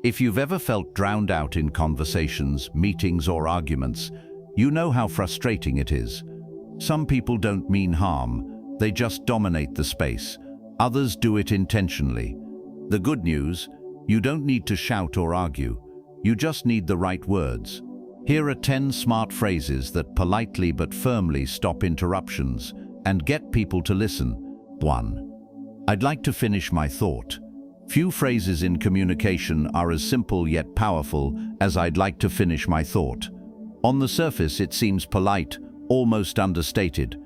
If you've ever felt drowned out in conversations, meetings, or arguments, you know how frustrating it is. Some people don't mean harm, they just dominate the space. Others do it intentionally. The good news, you don't need to shout or argue. You just need the right words. Here are 10 smart phrases that politely but firmly stop interruptions and get people to listen. 1. I'd like to finish my thought. Few phrases in communication are as simple yet powerful as "I'd like to finish my thought." On the surface, it seems polite, almost understated,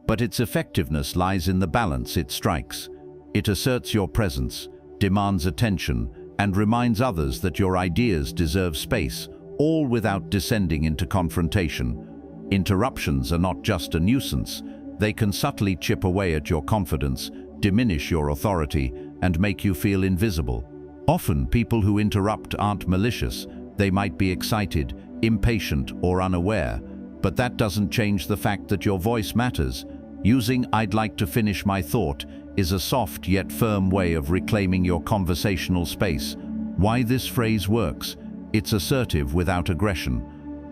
but its effectiveness lies in the balance it strikes. It asserts your presence, demands attention, and reminds others that your ideas deserve space, all without descending into confrontation. Interruptions are not just a nuisance. They can subtly chip away at your confidence, diminish your authority, and make you feel invisible. Often, people who interrupt aren't malicious. They might be excited, impatient, or unaware, but that doesn't change the fact that your voice matters. Using "I'd like to finish my thought" is a soft yet firm way of reclaiming your conversational space. Why this phrase works? It's assertive without aggression.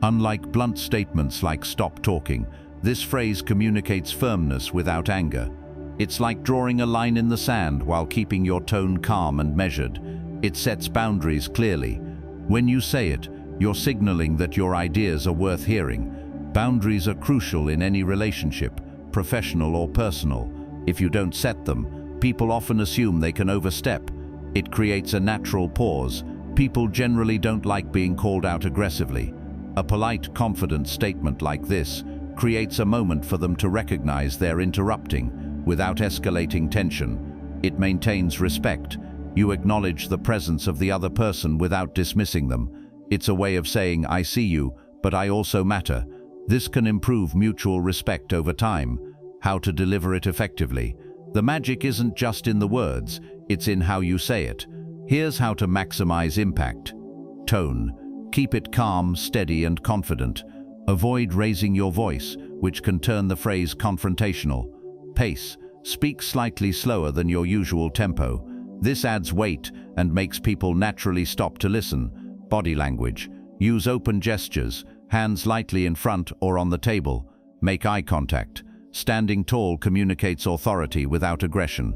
Unlike blunt statements like "stop talking," this phrase communicates firmness without anger. It's like drawing a line in the sand while keeping your tone calm and measured. It sets boundaries clearly. When you say it, you're signaling that your ideas are worth hearing. Boundaries are crucial in any relationship, professional or personal. If you don't set them, people often assume they can overstep. It creates a natural pause. People generally don't like being called out aggressively. A polite, confident statement like this creates a moment for them to recognize they're interrupting without escalating tension. It maintains respect. You acknowledge the presence of the other person without dismissing them. It's a way of saying, "I see you, but I also matter." This can improve mutual respect over time. How to deliver it effectively? The magic isn't just in the words, it's in how you say it. Here's how to maximize impact. Tone. Keep it calm, steady, and confident. Avoid raising your voice, which can turn the phrase confrontational. Pace. Speak slightly slower than your usual tempo. This adds weight and makes people naturally stop to listen. Body language. Use open gestures, hands lightly in front or on the table. Make eye contact. Standing tall communicates authority without aggression.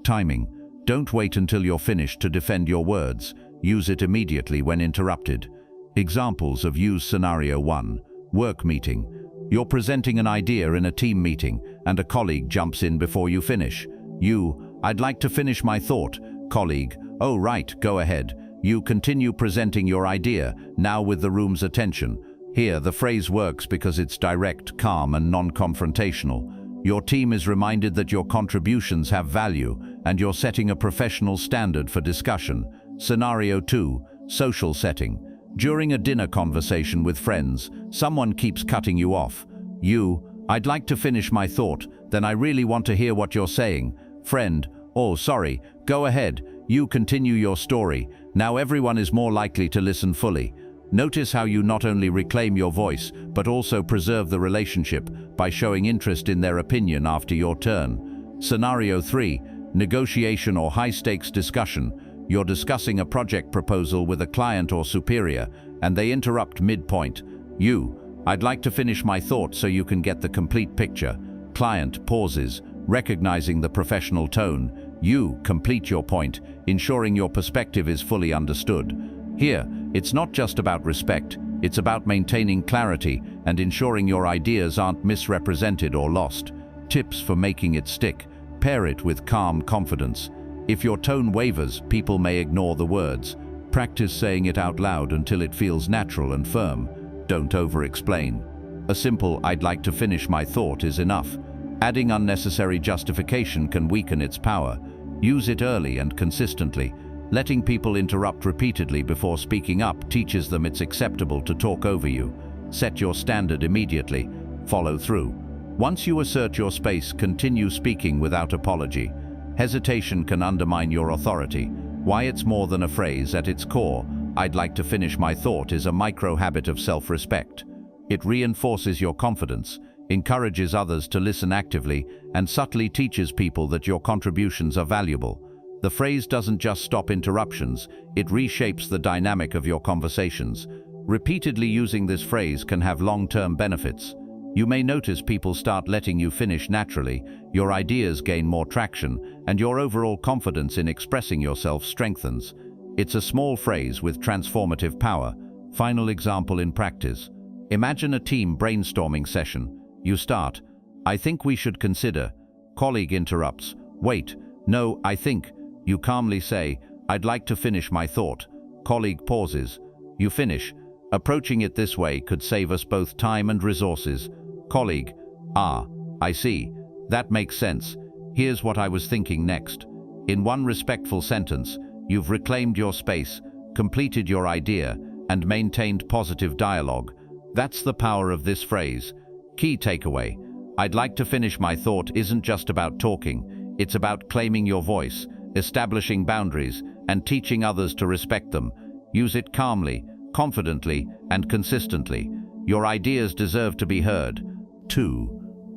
Timing. Don't wait until you're finished to defend your words. Use it immediately when interrupted. Examples of use scenario 1. Work meeting. You're presenting an idea in a team meeting and a colleague jumps in before you finish. You, "I'd like to finish my thought." Colleague, "Oh right, go ahead." You continue presenting your idea, now with the room's attention. Here, the phrase works because it's direct, calm, and non-confrontational. Your team is reminded that your contributions have value, and you're setting a professional standard for discussion. Scenario 2. Social setting. During a dinner conversation with friends, someone keeps cutting you off. You, "I'd like to finish my thought, then I really want to hear what you're saying." Friend, "Oh, sorry, go ahead." You continue your story. Now everyone is more likely to listen fully. Notice how you not only reclaim your voice, but also preserve the relationship by showing interest in their opinion after your turn. Scenario 3. Negotiation or high-stakes discussion. You're discussing a project proposal with a client or superior, and they interrupt mid-point. You, "I'd like to finish my thought so you can get the complete picture." Client pauses, recognizing the professional tone. You complete your point, ensuring your perspective is fully understood. Here, it's not just about respect, it's about maintaining clarity and ensuring your ideas aren't misrepresented or lost. Tips for making it stick. Pair it with calm confidence. If your tone wavers, people may ignore the words. Practice saying it out loud until it feels natural and firm. Don't over-explain. A simple "I'd like to finish my thought" is enough. Adding unnecessary justification can weaken its power. Use it early and consistently. Letting people interrupt repeatedly before speaking up teaches them it's acceptable to talk over you. Set your standard immediately. Follow through. Once you assert your space, continue speaking without apology. Hesitation can undermine your authority. Why it's more than a phrase at its core, "I'd like to finish my thought" is a micro-habit of self-respect. It reinforces your confidence, encourages others to listen actively, and subtly teaches people that your contributions are valuable. The phrase doesn't just stop interruptions, it reshapes the dynamic of your conversations. Repeatedly using this phrase can have long-term benefits. You may notice people start letting you finish naturally, your ideas gain more traction, and your overall confidence in expressing yourself strengthens. It's a small phrase with transformative power. Final example in practice. Imagine a team brainstorming session. You start, "I think we should consider." Colleague interrupts, "Wait, no, I think." You calmly say, "I'd like to finish my thought." Colleague pauses. You finish. Approaching it this way could save us both time and resources. Colleague, "Ah, I see. That makes sense. Here's what I was thinking next." In one respectful sentence, you've reclaimed your space, completed your idea, and maintained positive dialogue. That's the power of this phrase. Key takeaway: "I'd like to finish my thought" isn't just about talking. It's about claiming your voice, establishing boundaries, and teaching others to respect them. Use it calmly, confidently, and consistently. Your ideas deserve to be heard. 2.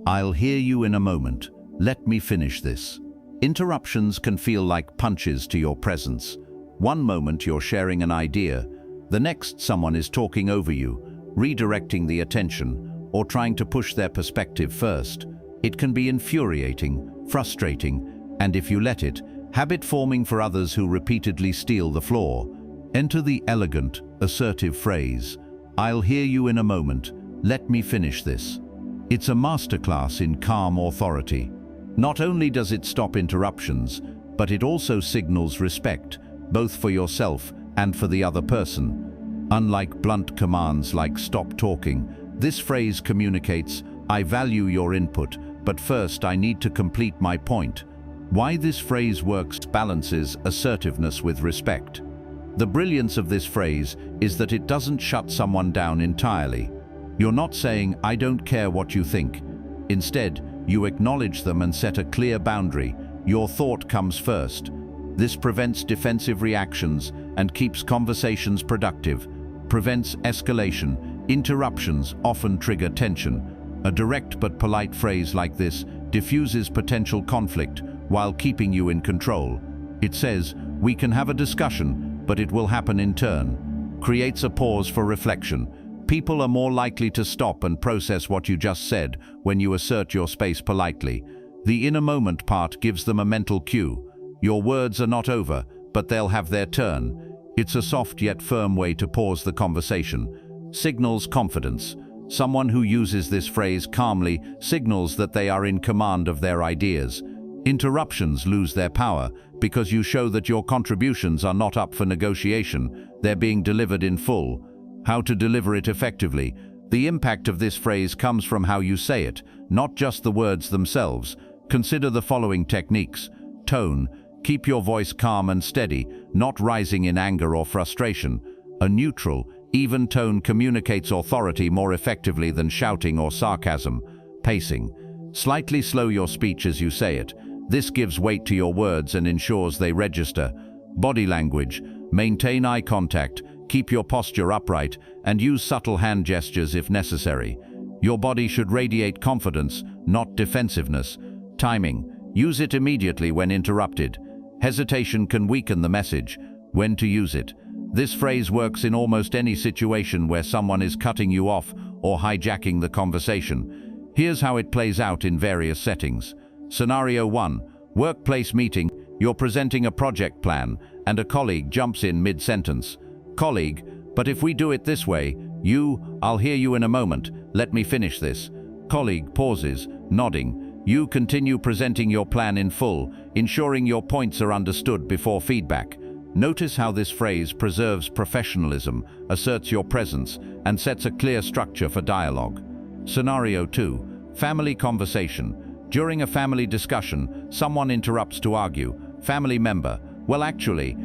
I'll hear you in a moment. Let me finish this. Interruptions can feel like punches to your presence. One moment you're sharing an idea, the next someone is talking over you, redirecting the attention, or trying to push their perspective first. It can be infuriating, frustrating, and if you let it, habit-forming for others who repeatedly steal the floor. Enter the elegant, assertive phrase, "I'll hear you in a moment. Let me finish this." It's a masterclass in calm authority. Not only does it stop interruptions, but it also signals respect, both for yourself and for the other person. Unlike blunt commands like "stop talking," this phrase communicates, "I value your input, but first I need to complete my point." Why this phrase works balances assertiveness with respect. The brilliance of this phrase is that it doesn't shut someone down entirely. You're not saying, "I don't care what you think." Instead, you acknowledge them and set a clear boundary. Your thought comes first. This prevents defensive reactions and keeps conversations productive, prevents escalation. Interruptions often trigger tension. A direct but polite phrase like this diffuses potential conflict while keeping you in control. It says, "We can have a discussion, but it will happen in turn." Creates a pause for reflection. People are more likely to stop and process what you just said when you assert your space politely. The "in a moment" part gives them a mental cue. Your words are not over, but they'll have their turn. It's a soft yet firm way to pause the conversation. Signals confidence. Someone who uses this phrase calmly signals that they are in command of their ideas. Interruptions lose their power because you show that your contributions are not up for negotiation, they're being delivered in full. How to deliver it effectively? The impact of this phrase comes from how you say it, not just the words themselves. Consider the following techniques. Tone. Keep your voice calm and steady, not rising in anger or frustration. A neutral, even tone communicates authority more effectively than shouting or sarcasm. Pacing. Slightly slow your speech as you say it. This gives weight to your words and ensures they register. Body language. Maintain eye contact, keep your posture upright, and use subtle hand gestures if necessary. Your body should radiate confidence, not defensiveness. Timing. Use it immediately when interrupted. Hesitation can weaken the message. When to use it. This phrase works in almost any situation where someone is cutting you off or hijacking the conversation. Here's how it plays out in various settings. Scenario 1. Workplace meeting. You're presenting a project plan, and a colleague jumps in mid-sentence. Colleague, "But if we do it this way, I'll hear you in a moment. Let me finish this." Colleague pauses, nodding. You continue presenting your plan in full, ensuring your points are understood before feedback. Notice how this phrase preserves professionalism, asserts your presence, and sets a clear structure for dialogue. Scenario 2. Family conversation. During a family discussion, someone interrupts to argue. Family member, "Well, actually,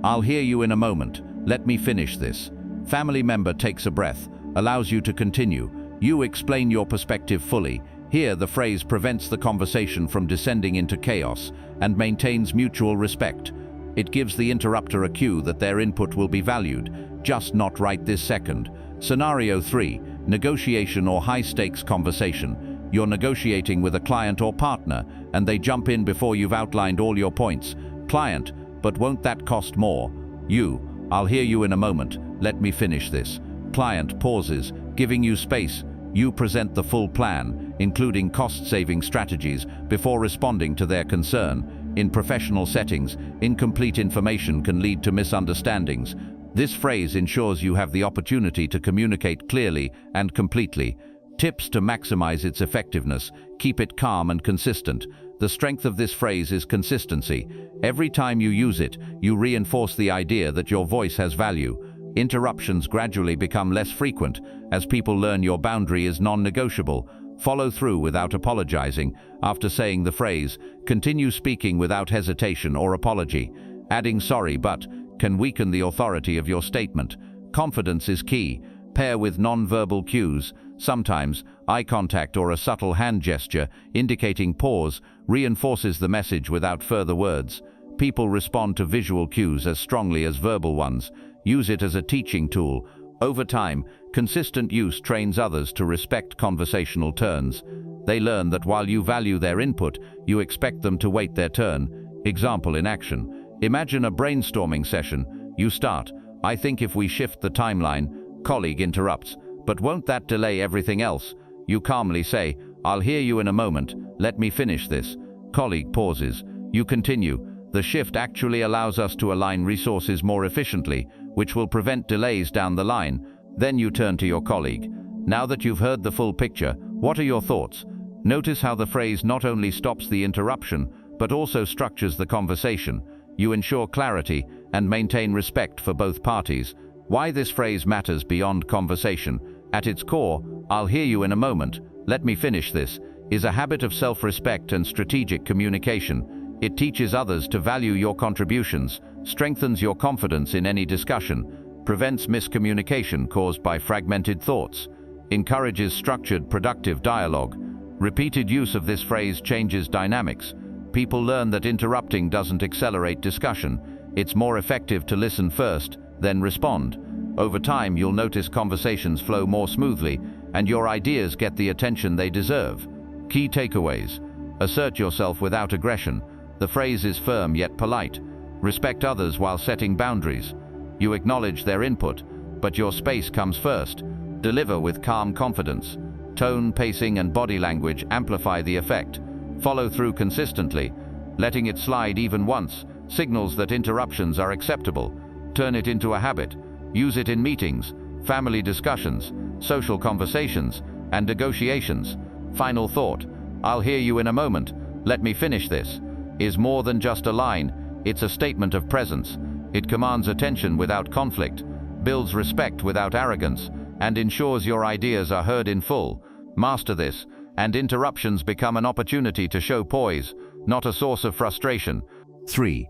I'll hear you in a moment. Let me finish this." Family member takes a breath, allows you to continue. You explain your perspective fully. Here, the phrase prevents the conversation from descending into chaos and maintains mutual respect. It gives the interrupter a cue that their input will be valued, just not right this second. Scenario 3. Negotiation or high-stakes conversation. You're negotiating with a client or partner, and they jump in before you've outlined all your points. Client, but won't that cost more? You, I'll hear you in a moment, let me finish this. Client pauses, giving you space. You present the full plan, including cost-saving strategies, before responding to their concern. In professional settings, incomplete information can lead to misunderstandings. This phrase ensures you have the opportunity to communicate clearly and completely. Tips to maximize its effectiveness: keep it calm and consistent. The strength of this phrase is consistency. Every time you use it, you reinforce the idea that your voice has value. Interruptions gradually become less frequent as people learn your boundary is non-negotiable. Follow through without apologizing. After saying the phrase, continue speaking without hesitation or apology. Adding "sorry but" can weaken the authority of your statement. Confidence is key. Pair with non-verbal cues. Sometimes, eye contact or a subtle hand gesture indicating pause reinforces the message without further words. People respond to visual cues as strongly as verbal ones. Use it as a teaching tool. Over time, consistent use trains others to respect conversational turns. They learn that while you value their input, you expect them to wait their turn. Example in action. Imagine a brainstorming session. You start, "I think if we shift the timeline." Colleague interrupts, "But won't that delay everything else?" You calmly say, "I'll hear you in a moment, let me finish this." Colleague pauses. You continue, "The shift actually allows us to align resources more efficiently, which will prevent delays down the line." Then you turn to your colleague. "Now that you've heard the full picture, what are your thoughts?" Notice how the phrase not only stops the interruption, but also structures the conversation. You ensure clarity and maintain respect for both parties. Why this phrase matters beyond conversation. At its core, "I'll hear you in a moment, let me finish this," is a habit of self-respect and strategic communication. It teaches others to value your contributions, strengthens your confidence in any discussion, prevents miscommunication caused by fragmented thoughts, encourages structured, productive dialogue. Repeated use of this phrase changes dynamics. People learn that interrupting doesn't accelerate discussion. It's more effective to listen first, then respond. Over time, you'll notice conversations flow more smoothly, and your ideas get the attention they deserve. Key takeaways: assert yourself without aggression. The phrase is firm yet polite. Respect others while setting boundaries. You acknowledge their input, but your space comes first. Deliver with calm confidence. Tone, pacing, and body language amplify the effect. Follow through consistently. Letting it slide even once signals that interruptions are acceptable. Turn it into a habit. Use it in meetings, family discussions, social conversations, and negotiations. Final thought: "I'll hear you in a moment, let me finish this," is more than just a line. It's a statement of presence. It commands attention without conflict, builds respect without arrogance, and ensures your ideas are heard in full. Master this, and interruptions become an opportunity to show poise, not a source of frustration. 3.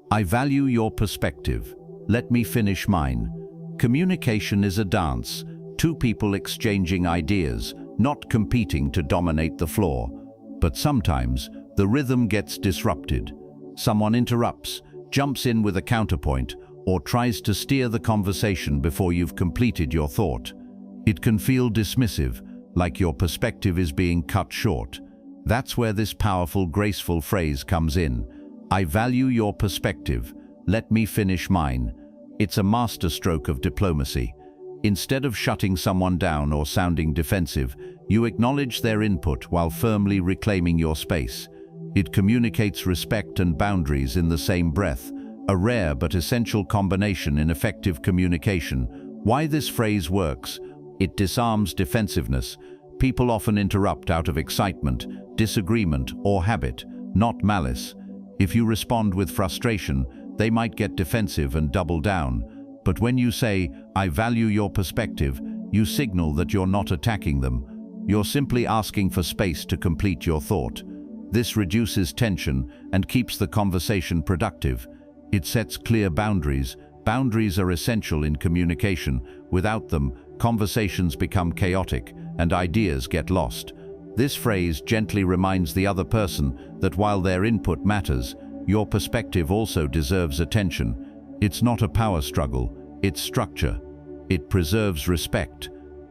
I value your perspective. Let me finish mine. Communication is a dance, two people exchanging ideas, not competing to dominate the floor. But sometimes, the rhythm gets disrupted. Someone interrupts, jumps in with a counterpoint, or tries to steer the conversation before you've completed your thought. It can feel dismissive, like your perspective is being cut short. That's where this powerful, graceful phrase comes in. I value your perspective. Let me finish mine. It's a masterstroke of diplomacy. Instead of shutting someone down or sounding defensive, you acknowledge their input while firmly reclaiming your space. It communicates respect and boundaries in the same breath, a rare but essential combination in effective communication. Why this phrase works? It disarms defensiveness. People often interrupt out of excitement, disagreement, or habit, not malice. If you respond with frustration, they might get defensive and double down. But when you say, I value your perspective, you signal that you're not attacking them. You're simply asking for space to complete your thought. This reduces tension and keeps the conversation productive. It sets clear boundaries. Boundaries are essential in communication. Without them, conversations become chaotic and ideas get lost. This phrase gently reminds the other person that while their input matters, your perspective also deserves attention. It's not a power struggle, it's structure. It preserves respect.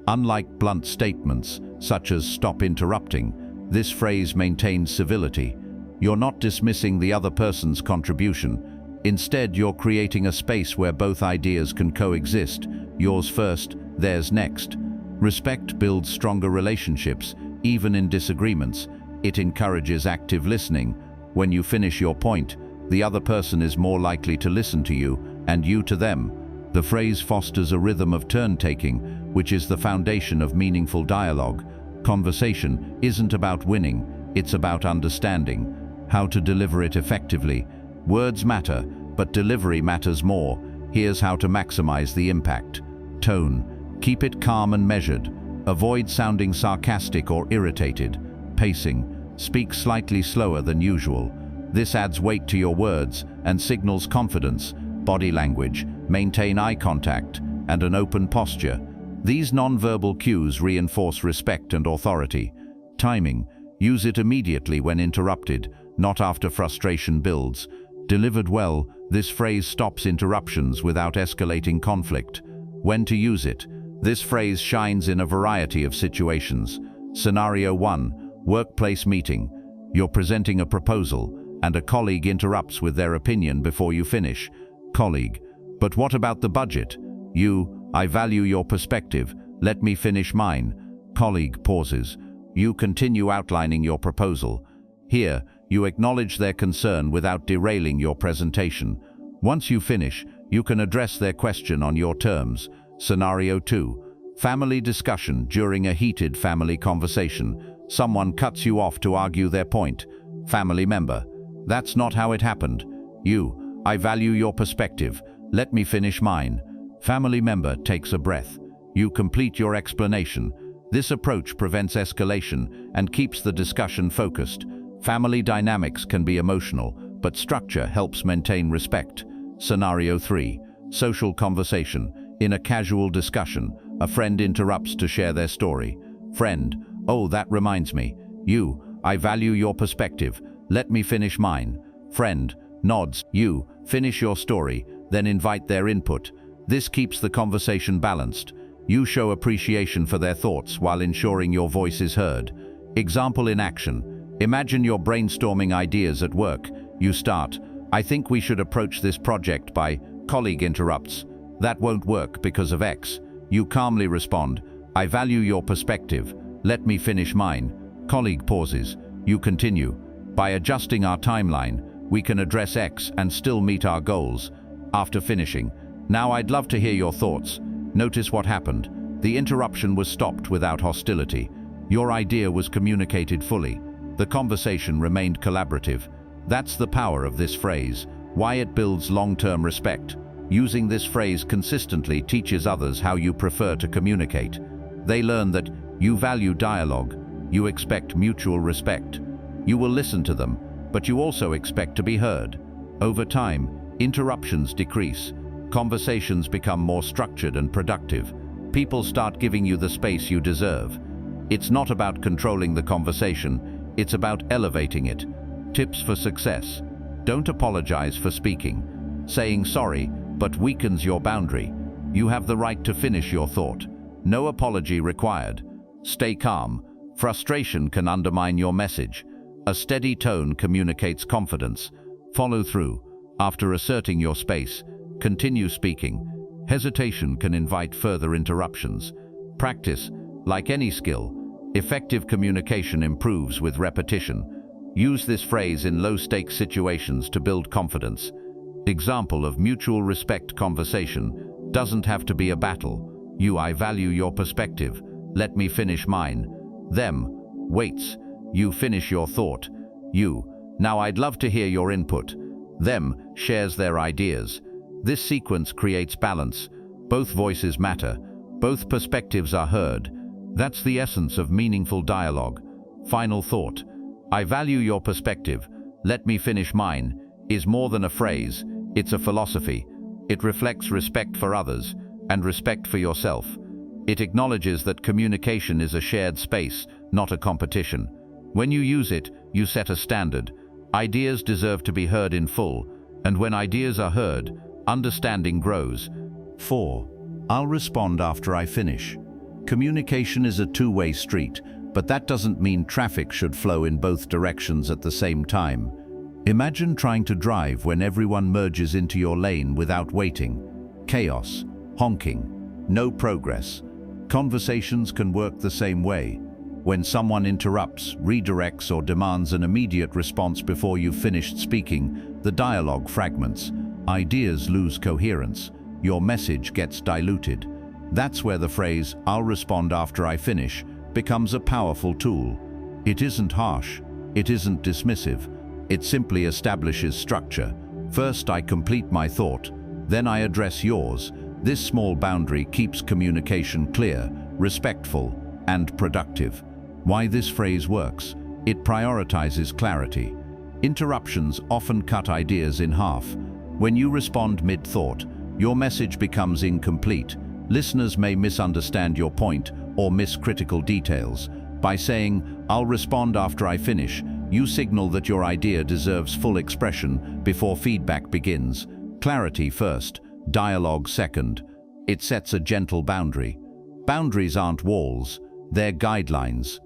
Unlike blunt statements, such as "stop interrupting," this phrase maintains civility. You're not dismissing the other person's contribution. Instead, you're creating a space where both ideas can coexist, yours first, theirs next. Respect builds stronger relationships, even in disagreements. It encourages active listening. When you finish your point, the other person is more likely to listen to you, and you to them. The phrase fosters a rhythm of turn-taking, which is the foundation of meaningful dialogue. Conversation isn't about winning, it's about understanding. How to deliver it effectively. Words matter, but delivery matters more. Here's how to maximize the impact. Tone. Keep it calm and measured. Avoid sounding sarcastic or irritated. Pacing. Speak slightly slower than usual. This adds weight to your words and signals confidence. Body language. Maintain eye contact and an open posture. These non-verbal cues reinforce respect and authority. Timing. Use it immediately when interrupted, not after frustration builds. Delivered well, this phrase stops interruptions without escalating conflict. When to use it. This phrase shines in a variety of situations. Scenario 1. Workplace meeting. You're presenting a proposal, and a colleague interrupts with their opinion before you finish. Colleague. But what about the budget? You. I value your perspective. Let me finish mine. Colleague pauses. You continue outlining your proposal. Here, you acknowledge their concern without derailing your presentation. Once you finish, you can address their question on your terms. Scenario 2. Family discussion during a heated family conversation. Someone cuts you off to argue their point. Family member. That's not how it happened. You. I value your perspective. Let me finish mine. Family member takes a breath. You complete your explanation. This approach prevents escalation and keeps the discussion focused. Family dynamics can be emotional, but structure helps maintain respect. Scenario 3. Social conversation. In a casual discussion, a friend interrupts to share their story. Friend. Oh, that reminds me. You. I value your perspective. Let me finish mine. Friend. Nods. You. Finish your story, then invite their input. This keeps the conversation balanced. You show appreciation for their thoughts while ensuring your voice is heard. Example in action. Imagine you're brainstorming ideas at work. You start, I think we should approach this project by, colleague interrupts. That won't work because of X. You calmly respond, I value your perspective. Let me finish mine. Colleague pauses. You continue. By adjusting our timeline, we can address X and still meet our goals. After finishing, now I'd love to hear your thoughts. Notice what happened. The interruption was stopped without hostility. Your idea was communicated fully. The conversation remained collaborative. That's the power of this phrase, why it builds long-term respect. Using this phrase consistently teaches others how you prefer to communicate. They learn that you value dialogue, you expect mutual respect. You will listen to them, but you also expect to be heard. Over time, interruptions decrease. Conversations become more structured and productive. People start giving you the space you deserve. It's not about controlling the conversation, it's about elevating it. Tips for success. Don't apologize for speaking. Saying sorry, but weakens your boundary. You have the right to finish your thought. No apology required. Stay calm. Frustration can undermine your message. A steady tone communicates confidence. Follow through. After asserting your space, continue speaking. Hesitation can invite further interruptions. Practice, like any skill. Effective communication improves with repetition. Use this phrase in low-stakes situations to build confidence. Example of mutual respect conversation. Doesn't have to be a battle. You, I value your perspective. Let me finish mine. Them, waits. You finish your thought. You, now I'd love to hear your input. Them, shares their ideas. This sequence creates balance. Both voices matter. Both perspectives are heard. That's the essence of meaningful dialogue. Final thought. I value your perspective. Let me finish mine is more than a phrase. It's a philosophy. It reflects respect for others and respect for yourself. It acknowledges that communication is a shared space, not a competition. When you use it, you set a standard. Ideas deserve to be heard in full, and when ideas are heard, understanding grows. 4. I'll respond after I finish. Communication is a two-way street. but that doesn't mean traffic should flow in both directions at the same time. Imagine trying to drive when everyone merges into your lane without waiting. Chaos, honking, no progress. Conversations can work the same way. When someone interrupts, redirects, or demands an immediate response before you've finished speaking, the dialogue fragments. Ideas lose coherence. Your message gets diluted. That's where the phrase, "I'll respond after I finish," becomes a powerful tool. It isn't harsh. It isn't dismissive. It simply establishes structure. First, I complete my thought. Then I address yours. This small boundary keeps communication clear, respectful, and productive. Why this phrase works? It prioritizes clarity. Interruptions often cut ideas in half. When you respond mid-thought, your message becomes incomplete. Listeners may misunderstand your point or miss critical details. By saying, "I'll respond after I finish," you signal that your idea deserves full expression before feedback begins. Clarity first, dialogue second. It sets a gentle boundary. Boundaries aren't walls, they're guidelines.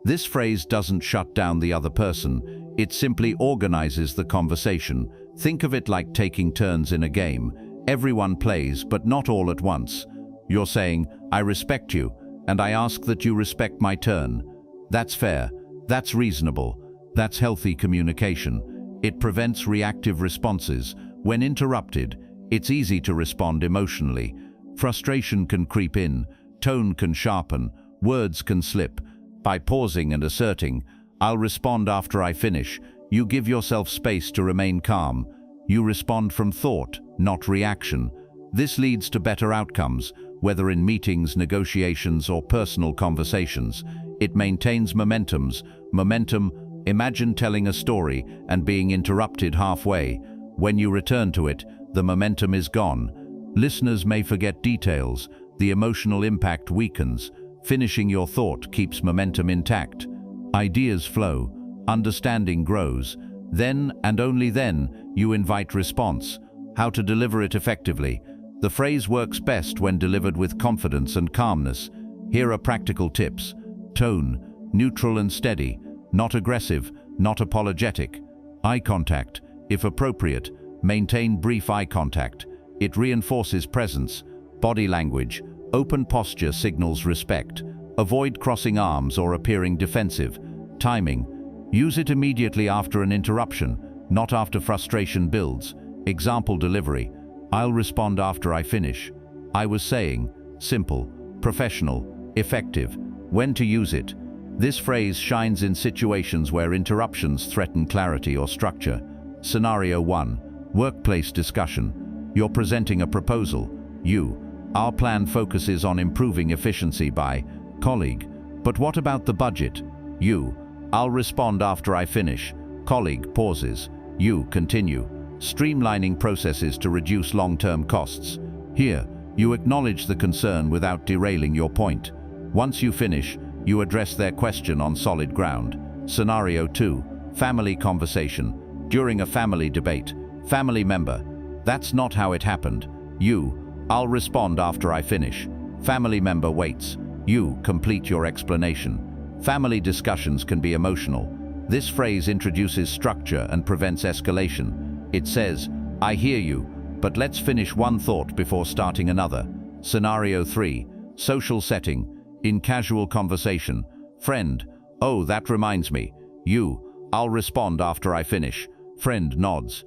This phrase doesn't shut down the other person, it simply organizes the conversation. Think of it like taking turns in a game. Everyone plays, but not all at once. You're saying, "I respect you, and I ask that you respect my turn." That's fair, that's reasonable, that's healthy communication. It prevents reactive responses. When interrupted, it's easy to respond emotionally. Frustration can creep in, tone can sharpen, words can slip. By pausing and asserting, "I'll respond after I finish," you give yourself space to remain calm. You respond from thought, not reaction. This leads to better outcomes, whether in meetings, negotiations, or personal conversations. It maintains momentum. Imagine telling a story and being interrupted halfway. When you return to it, the momentum is gone. Listeners may forget details. The emotional impact weakens. Finishing your thought keeps momentum intact. Ideas flow. Understanding grows. Then, and only then, you invite response. How to deliver it effectively? The phrase works best when delivered with confidence and calmness. Here are practical tips. Tone, neutral and steady, not aggressive, not apologetic. Eye contact, if appropriate, maintain brief eye contact. It reinforces presence. Body language, open posture signals respect. Avoid crossing arms or appearing defensive. Timing, use it immediately after an interruption, not after frustration builds. Example delivery, "I'll respond after I finish." I was saying, simple, professional, effective. When to use it? This phrase shines in situations where interruptions threaten clarity or structure. Scenario 1. Workplace discussion. You're presenting a proposal. Our plan focuses on improving efficiency by, colleague, "But what about the budget?" I'll respond after I finish. Colleague pauses. Continue. Streamlining processes to reduce long-term costs. Here, you acknowledge the concern without derailing your point. Once you finish, you address their question on solid ground. Scenario 2. Family conversation. During a family debate, family member, "That's not how it happened." I'll respond after I finish. Family member waits. Complete your explanation. Family discussions can be emotional. This phrase introduces structure and prevents escalation. It says, "I hear you, but let's finish one thought before starting another." Scenario 3. Social setting. In casual conversation, friend, "Oh, that reminds me." I'll respond after I finish. Friend nods.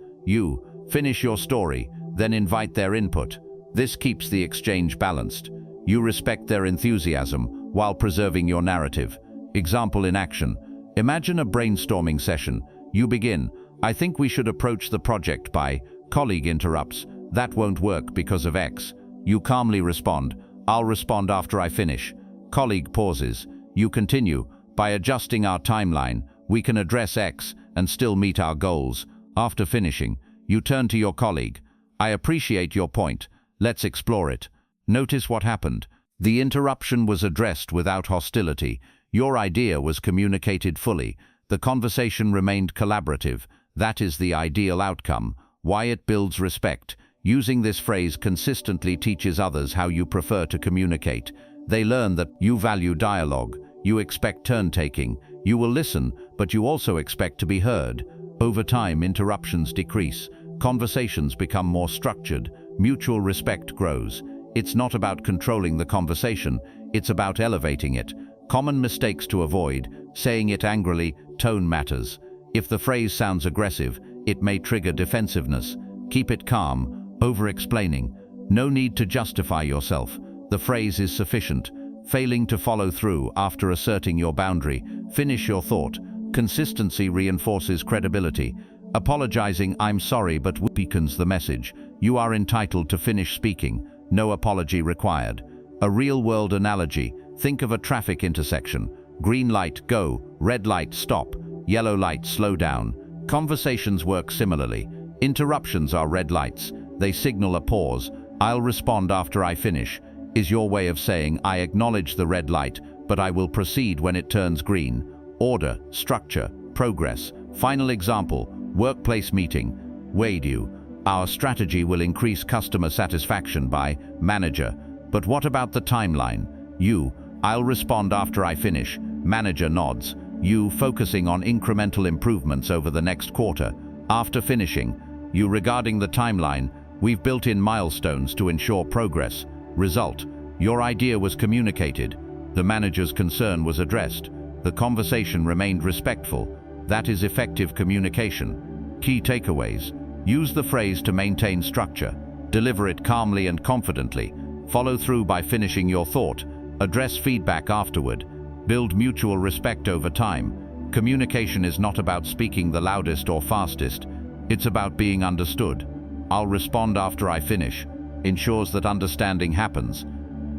Finish your story, then invite their input. This keeps the exchange balanced. You respect their enthusiasm while preserving your narrative. Example in action. Imagine a brainstorming session. You begin, "I think we should approach the project by," colleague interrupts, "That won't work because of X." You calmly respond, "I'll respond after I finish." Colleague pauses. You continue, "By adjusting our timeline, we can address X and still meet our goals." After finishing, you turn to your colleague. "I appreciate your point. Let's explore it." Notice what happened. The interruption was addressed without hostility. Your idea was communicated fully. The conversation remained collaborative. That is the ideal outcome. Why it builds respect. Using this phrase consistently teaches others how you prefer to communicate. They learn that you value dialogue, You expect turn-taking. You will listen, but you also expect to be heard. Over time, interruptions decrease. Conversations become more structured. Mutual respect grows. It's not about controlling the conversation. It's about elevating it. Common mistakes to avoid: saying it angrily. Tone matters. If the phrase sounds aggressive, it may trigger defensiveness. Keep it calm. Over-explaining. No need to justify yourself. The phrase is sufficient. Failing to follow through after asserting your boundary. Finish your thought. Consistency reinforces credibility. Apologizing "I'm sorry but" weakens the message. You are entitled to finish speaking. No apology required. A real-world analogy. Think of a traffic intersection. Green light, go. Red light, stop. Yellow light, slow down. Conversations work similarly. Interruptions are red lights. They signal a pause. "I'll respond after I finish" is your way of saying "I acknowledge the red light, but I will proceed when it turns green." Order, structure, progress. Final example: workplace meeting. Wade you. Our strategy will increase customer satisfaction by manager. But what about the timeline? You. "I'll respond after I finish." Manager nods. You, focusing on incremental improvements over the next quarter. After finishing. You, regarding the timeline. We've built in milestones to ensure progress. Result: your idea was communicated. The manager's concern was addressed. The conversation remained respectful. That is effective communication. Key takeaways: use the phrase to maintain structure. Deliver it calmly and confidently. Follow through by finishing your thought. Address feedback afterward. Build mutual respect over time. Communication is not about speaking the loudest or fastest. It's about being understood. "I'll respond after I finish" ensures that understanding happens.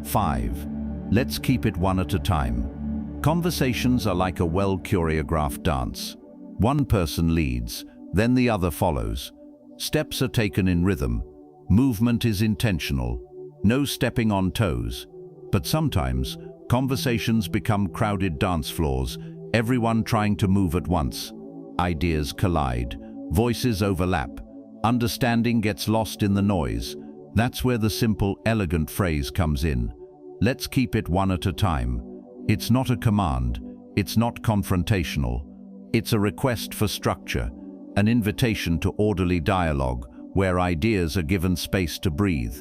5. Let's keep it one at a time. Conversations are like a well-choreographed dance. One person leads, then the other follows. Steps are taken in rhythm. Movement is intentional. No stepping on toes. But sometimes, conversations become crowded dance floors, everyone trying to move at once. Ideas collide. Voices overlap. Understanding gets lost in the noise. That's where the simple, elegant phrase comes in. Let's keep it one at a time. It's not a command. It's not confrontational. It's a request for structure, an invitation to orderly dialogue where ideas are given space to breathe.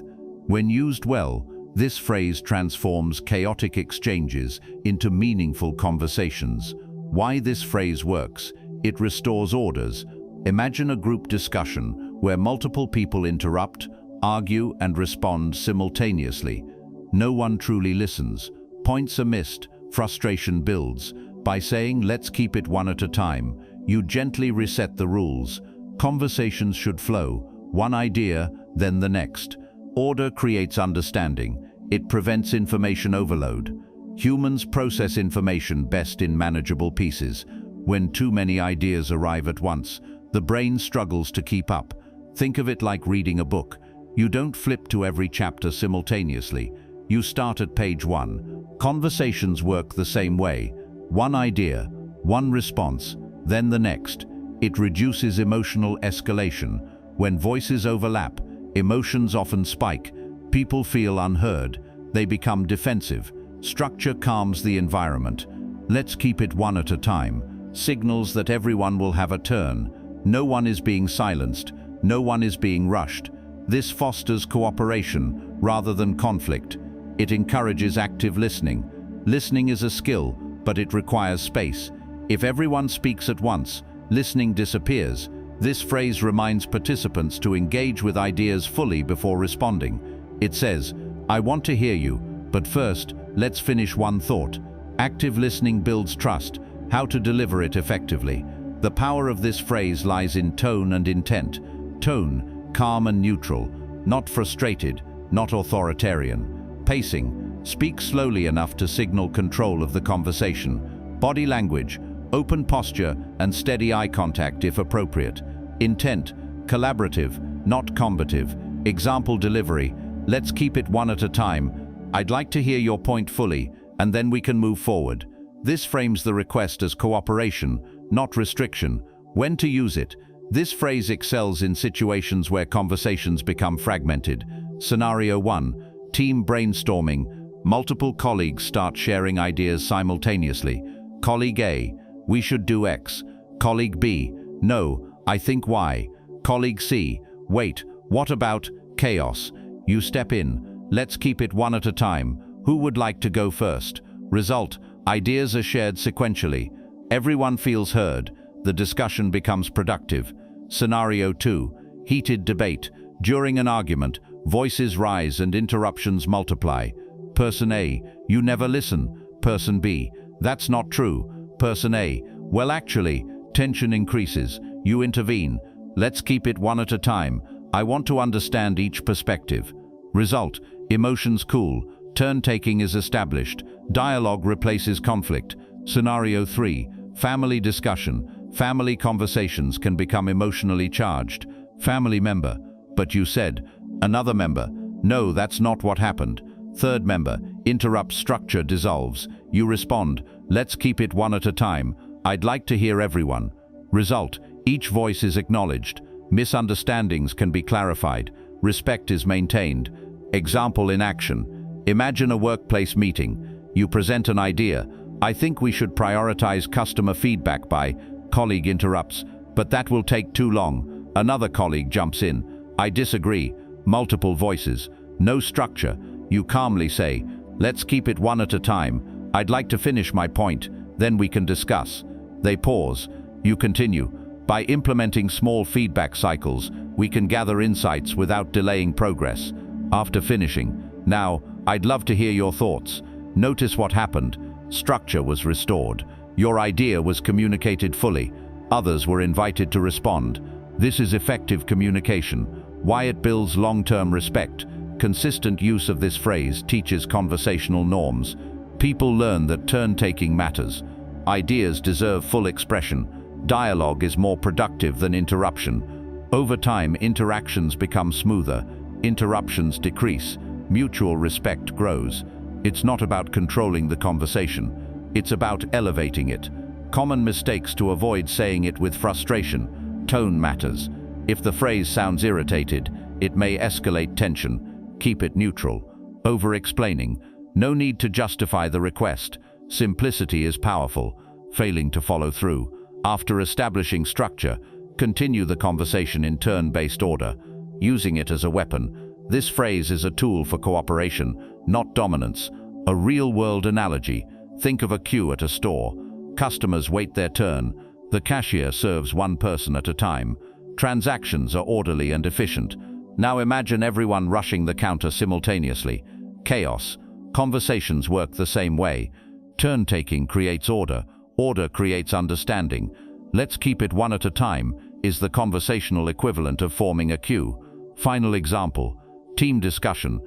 When used well, this phrase transforms chaotic exchanges into meaningful conversations. Why this phrase works: it restores orders. Imagine a group discussion where multiple people interrupt, argue, and respond simultaneously. No one truly listens. Points are missed. Frustration builds. By saying "let's keep it one at a time," you gently reset the rules. Conversations should flow. One idea, then the next. Order creates understanding. It prevents information overload. Humans process information best in manageable pieces. When too many ideas arrive at once, the brain struggles to keep up. Think of it like reading a book. You don't flip to every chapter simultaneously. You start at page 1. Conversations work the same way. One idea, one response, then the next. It reduces emotional escalation. When voices overlap, emotions often spike. People feel unheard. They become defensive. Structure calms the environment. "Let's keep it one at a time" signals that everyone will have a turn. No one is being silenced. No one is being rushed. This fosters cooperation rather than conflict. It encourages active listening. Listening is a skill, but it requires space. If everyone speaks at once, listening disappears. This phrase reminds participants to engage with ideas fully before responding. It says, "I want to hear you, but first, let's finish one thought." Active listening builds trust. How to deliver it effectively. The power of this phrase lies in tone and intent. Tone, calm and neutral, not frustrated, not authoritarian. Pacing, speak slowly enough to signal control of the conversation. Body language, open posture and steady eye contact if appropriate. Intent, collaborative, not combative. Example delivery, "Let's keep it one at a time. I'd like to hear your point fully, and then we can move forward." This frames the request as cooperation, not restriction. When to use it? This phrase excels in situations where conversations become fragmented. Scenario 1, team brainstorming. Multiple colleagues start sharing ideas simultaneously. Colleague A, we should do X. Colleague B, no, I think Y. Colleague C, wait, what about chaos? You step in. Let's keep it one at a time. Who would like to go first? Result, ideas are shared sequentially. Everyone feels heard. The discussion becomes productive. Scenario 2, heated debate. During an argument, voices rise and interruptions multiply. Person A, you never listen. Person B, that's not true. Person A, well actually, tension increases. You intervene. Let's keep it one at a time. I want to understand each perspective. Result, emotions cool. Turn-taking is established. Dialogue replaces conflict. Scenario 3, family discussion. Family conversations can become emotionally charged. Family member, but you said. Another member, no, that's not what happened. Third member, interrupt, structure dissolves. You respond, let's keep it one at a time. I'd like to hear everyone. Result, each voice is acknowledged. Misunderstandings can be clarified. Respect is maintained. Example in action. Imagine a workplace meeting. You present an idea. I think we should prioritize customer feedback by. Colleague interrupts, but that will take too long. Another colleague jumps in. I disagree. Multiple voices. No structure. You calmly say, let's keep it one at a time. I'd like to finish my point, then we can discuss. They pause. You continue. By implementing small feedback cycles, we can gather insights without delaying progress. After finishing, now, I'd love to hear your thoughts. Notice what happened. Structure was restored. Your idea was communicated fully. Others were invited to respond. This is effective communication. Why it builds long-term respect. Consistent use of this phrase teaches conversational norms. People learn that turn-taking matters. Ideas deserve full expression. Dialogue is more productive than interruption. Over time, interactions become smoother. Interruptions decrease. Mutual respect grows. It's not about controlling the conversation. It's about elevating it. Common mistakes to avoid: saying it with frustration. Tone matters. If the phrase sounds irritated, it may escalate tension. Keep it neutral. Over-explaining. No need to justify the request. Simplicity is powerful. Failing to follow through. After establishing structure, continue the conversation in turn-based order, using it as a weapon. This phrase is a tool for cooperation, not dominance. A real-world analogy. Think of a queue at a store. Customers wait their turn. The cashier serves one person at a time. Transactions are orderly and efficient. Now imagine everyone rushing the counter simultaneously. Chaos. Conversations work the same way. Turn-taking creates order. Order creates understanding. Let's keep it one at a time is the conversational equivalent of forming a queue. Final example. Team discussion.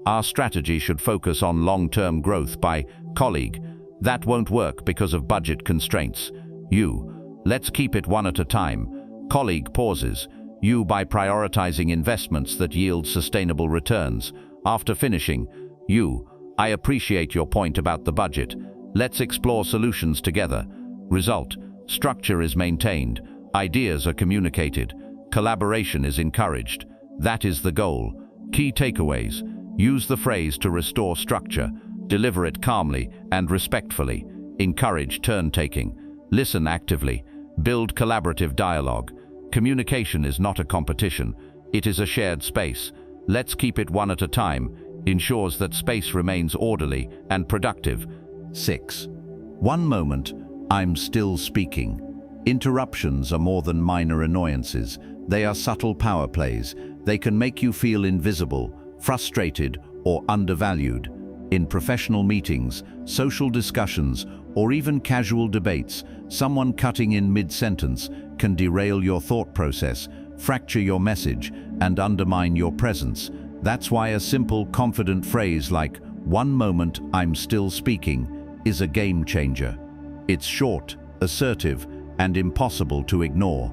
Our strategy should focus on long-term growth by. Colleague, that won't work because of budget constraints. Let's keep it one at a time. Colleague pauses. By prioritizing investments that yield sustainable returns. After finishing. I appreciate your point about the budget. Let's explore solutions together. Result. Structure is maintained. Ideas are communicated. Collaboration is encouraged. That is the goal. Key takeaways. Use the phrase to restore structure. Deliver it calmly and respectfully. Encourage turn-taking. Listen actively. Build collaborative dialogue. Communication is not a competition. It is a shared space. Let's keep it one at a time. Ensures that space remains orderly and productive. 6. One moment, I'm still speaking. Interruptions are more than minor annoyances. They are subtle power plays. They can make you feel invisible, frustrated, or undervalued. In professional meetings, social discussions, or even casual debates, someone cutting in mid-sentence can derail your thought process, fracture your message, and undermine your presence. That's why a simple, confident phrase like, "One moment, I'm still speaking," is a game changer. It's short, assertive, and impossible to ignore.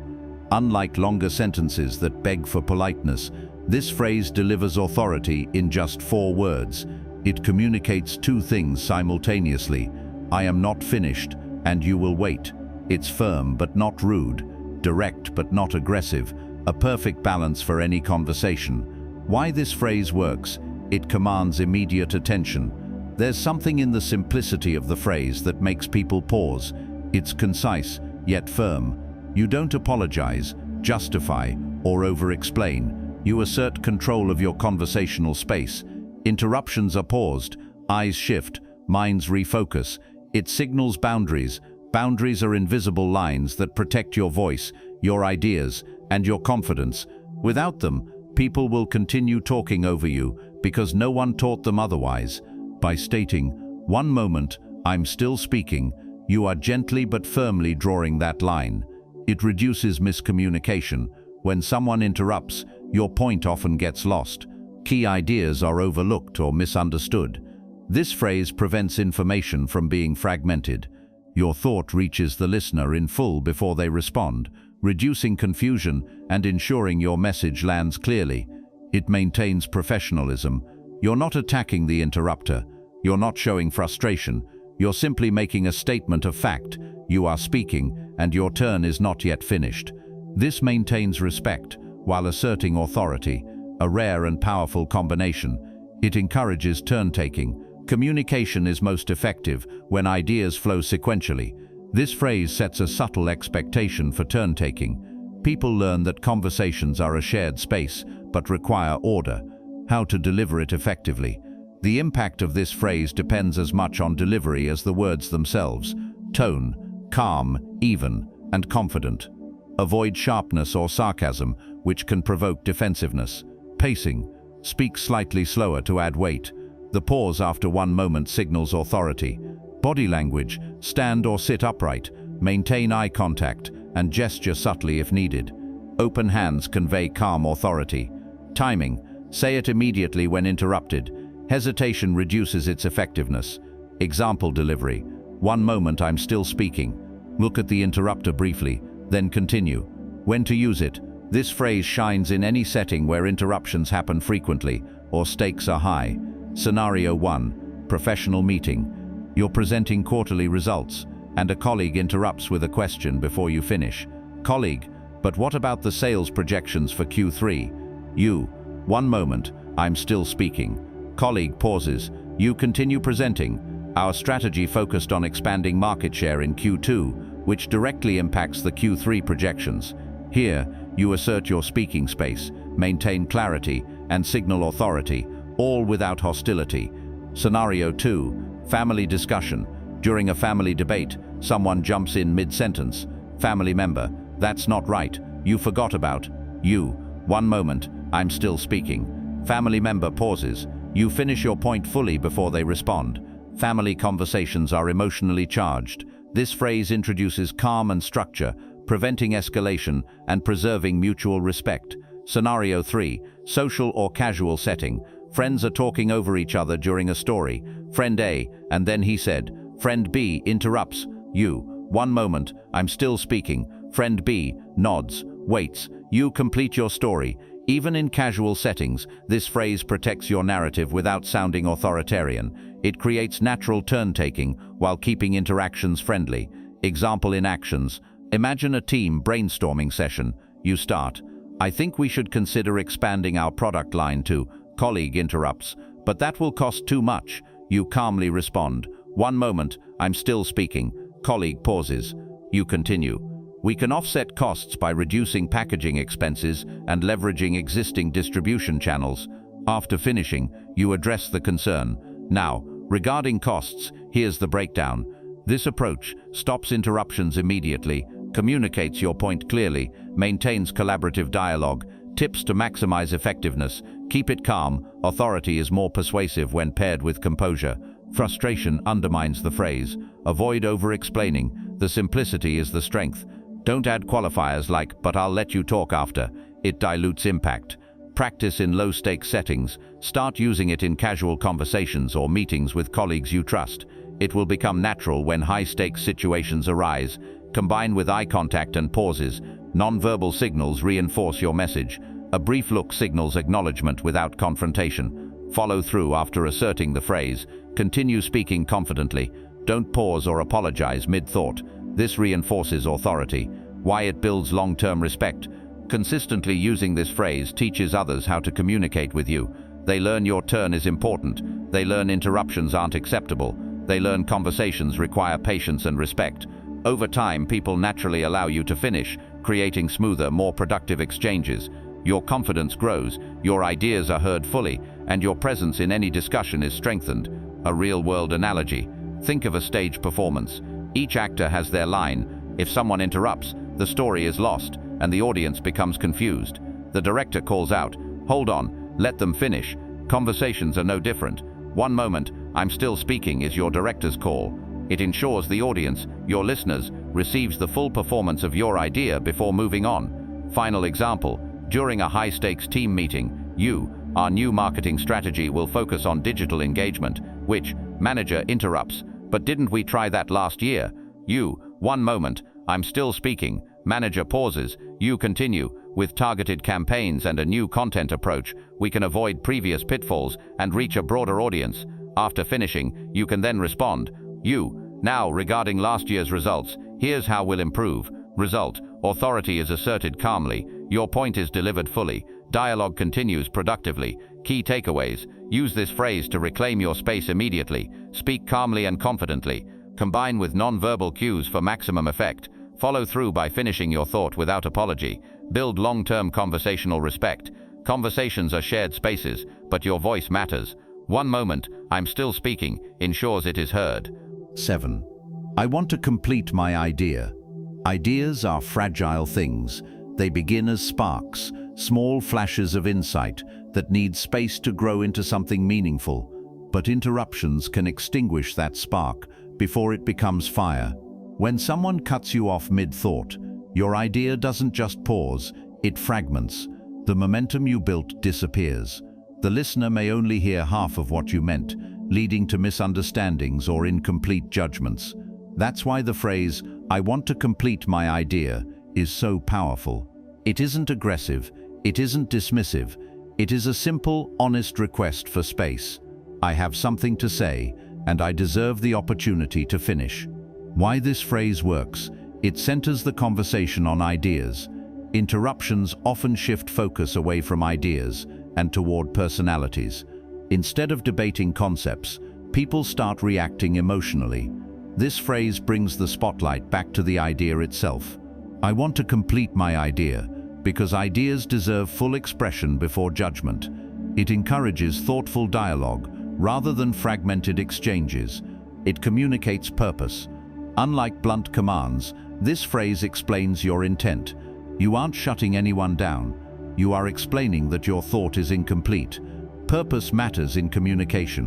Unlike longer sentences that beg for politeness, this phrase delivers authority in just 4 words. It communicates 2 things simultaneously. I am not finished, and you will wait. It's firm but not rude, direct but not aggressive, a perfect balance for any conversation. Why this phrase works? It commands immediate attention. There's something in the simplicity of the phrase that makes people pause. It's concise, yet firm. You don't apologize, justify, or over-explain. You assert control of your conversational space. Interruptions are paused, eyes shift, minds refocus. It signals boundaries. Boundaries are invisible lines that protect your voice, your ideas, and your confidence. Without them, people will continue talking over you because no one taught them otherwise. By stating, "One moment, I'm still speaking," you are gently but firmly drawing that line. It reduces miscommunication. When someone interrupts, your point often gets lost. Key ideas are overlooked or misunderstood. This phrase prevents information from being fragmented. Your thought reaches the listener in full before they respond, reducing confusion and ensuring your message lands clearly. It maintains professionalism. You're not attacking the interrupter. You're not showing frustration. You're simply making a statement of fact. You are speaking, and your turn is not yet finished. This maintains respect while asserting authority, a rare and powerful combination. It encourages turn-taking. Communication is most effective when ideas flow sequentially. This phrase sets a subtle expectation for turn-taking. People learn that conversations are a shared space, but require order. How to deliver it effectively. The impact of this phrase depends as much on delivery as the words themselves. Tone, calm, even, and confident. Avoid sharpness or sarcasm, which can provoke defensiveness. Pacing. Speak slightly slower to add weight. The pause after one moment signals authority. Body language. Stand or sit upright. Maintain eye contact and gesture subtly if needed. Open hands convey calm authority. Timing. Say it immediately when interrupted. Hesitation reduces its effectiveness. Example delivery. "One moment, I'm still speaking." Look at the interrupter briefly, then continue. When to use it. This phrase shines in any setting where interruptions happen frequently or stakes are high. Scenario 1. Professional meeting. You're presenting quarterly results, and a colleague interrupts with a question before you finish. Colleague, "But what about the sales projections for Q3? You, "One moment, I'm still speaking." Colleague pauses. You continue presenting. "Our strategy focused on expanding market share in Q2, which directly impacts the Q3 projections." Here, you assert your speaking space, maintain clarity, and signal authority, all without hostility. Scenario 2. Family discussion. During a family debate, someone jumps in mid-sentence. Family member, "That's not right. You forgot about." You, "One moment, I'm still speaking." Family member pauses. You finish your point fully before they respond. Family conversations are emotionally charged. This phrase introduces calm and structure, preventing escalation and preserving mutual respect. Scenario 3. Social or casual setting. Friends are talking over each other during a story. Friend A, and then he said. Friend B interrupts. You, "One moment, I'm still speaking." Friend B nods, waits. You complete your story. Even in casual settings, this phrase protects your narrative without sounding authoritarian. It creates natural turn-taking while keeping interactions friendly. Example in actions. Imagine a team brainstorming session. You start. "I think we should consider expanding our product line to..." Colleague interrupts. "But that will cost too much." You calmly respond. "One moment, I'm still speaking." Colleague pauses. You continue. "We can offset costs by reducing packaging expenses and leveraging existing distribution channels." After finishing, you address the concern. "Now, regarding costs, here's the breakdown." This approach stops interruptions immediately, communicates your point clearly, maintains collaborative dialogue. Tips to maximize effectiveness. Keep it calm. Authority is more persuasive when paired with composure. Frustration undermines the phrase. Avoid over-explaining. The simplicity is the strength. Don't add qualifiers like, "but I'll let you talk after." It dilutes impact. Practice in low-stakes settings. Start using it in casual conversations or meetings with colleagues you trust. It will become natural when high-stakes situations arise. Combine with eye contact and pauses. Non-verbal signals reinforce your message. A brief look signals acknowledgement without confrontation. Follow through after asserting the phrase. Continue speaking confidently. Don't pause or apologize mid-thought. This reinforces authority. Why it builds long-term respect. Consistently using this phrase teaches others how to communicate with you. They learn your turn is important. They learn interruptions aren't acceptable. They learn conversations require patience and respect. Over time, people naturally allow you to finish, creating smoother, more productive exchanges. Your confidence grows, your ideas are heard fully, and your presence in any discussion is strengthened. A real-world analogy. Think of a stage performance. Each actor has their line. If someone interrupts, the story is lost, and the audience becomes confused. The director calls out, "Hold on, let them finish." Conversations are no different. One moment, "I'm still speaking," is your director's call. It ensures the audience, your listeners, receives the full performance of your idea before moving on. Final example, during a high-stakes team meeting, our new marketing strategy will focus on digital engagement, which manager interrupts, "But didn't we try that last year?" "One moment, I'm still speaking." Manager pauses, you continue. With targeted campaigns and a new content approach, we can avoid previous pitfalls and reach a broader audience. After finishing, you can then respond. Now, regarding last year's results, here's how we'll improve. Result, authority is asserted calmly. Your point is delivered fully. Dialogue continues productively. Key takeaways, use this phrase to reclaim your space immediately. Speak calmly and confidently. Combine with non-verbal cues for maximum effect. Follow through by finishing your thought without apology. Build long-term conversational respect. Conversations are shared spaces, but your voice matters. One moment, "I'm still speaking," ensures it is heard. 7. I want to complete my idea. Ideas are fragile things. They begin as sparks, small flashes of insight that need space to grow into something meaningful. But interruptions can extinguish that spark before it becomes fire. When someone cuts you off mid-thought, your idea doesn't just pause, it fragments. The momentum you built disappears. The listener may only hear half of what you meant, leading to misunderstandings or incomplete judgments. That's why the phrase, "I want to complete my idea," is so powerful. It isn't aggressive, it isn't dismissive, it is a simple, honest request for space. I have something to say, and I deserve the opportunity to finish. Why this phrase works: it centers the conversation on ideas. Interruptions often shift focus away from ideas and toward personalities. Instead of debating concepts, people start reacting emotionally. This phrase brings the spotlight back to the idea itself. I want to complete my idea, because ideas deserve full expression before judgment. It encourages thoughtful dialogue rather than fragmented exchanges. It communicates purpose. Unlike blunt commands, this phrase explains your intent. You aren't shutting anyone down. You are explaining that your thought is incomplete. Purpose matters in communication.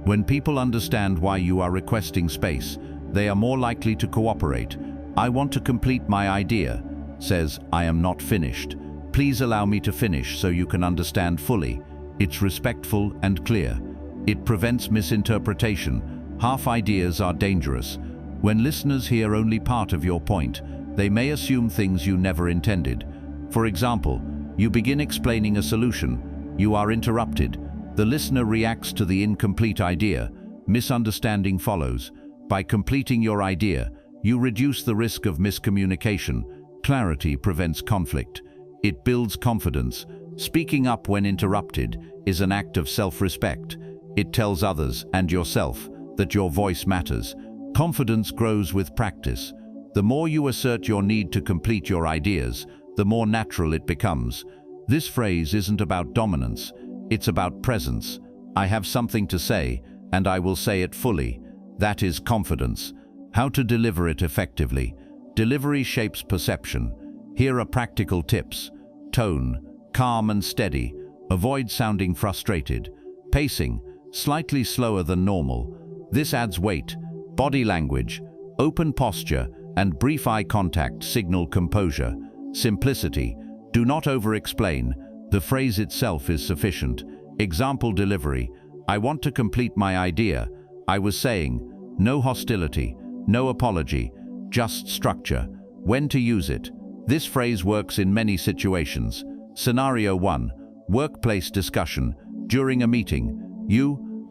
When people understand why you are requesting space, they are more likely to cooperate. "I want to complete my idea," says, "I am not finished. Please allow me to finish so you can understand fully." It's respectful and clear. It prevents misinterpretation. Half ideas are dangerous. When listeners hear only part of your point, they may assume things you never intended. For example, you begin explaining a solution. You are interrupted. The listener reacts to the incomplete idea. Misunderstanding follows. By completing your idea, you reduce the risk of miscommunication. Clarity prevents conflict. It builds confidence. Speaking up when interrupted is an act of self-respect. It tells others and yourself that your voice matters. Confidence grows with practice. The more you assert your need to complete your ideas, the more natural it becomes. This phrase isn't about dominance, it's about presence. I have something to say, and I will say it fully. That is confidence. How to deliver it effectively. Delivery shapes perception. Here are practical tips. Tone, calm and steady. Avoid sounding frustrated. Pacing, slightly slower than normal. This adds weight. Body language, open posture, and brief eye contact signal composure. Simplicity, do not over-explain. The phrase itself is sufficient. Example delivery, "I want to complete my idea. I was saying," no hostility, no apology, just structure. When to use it. This phrase works in many situations. Scenario 1, workplace discussion. During a meeting,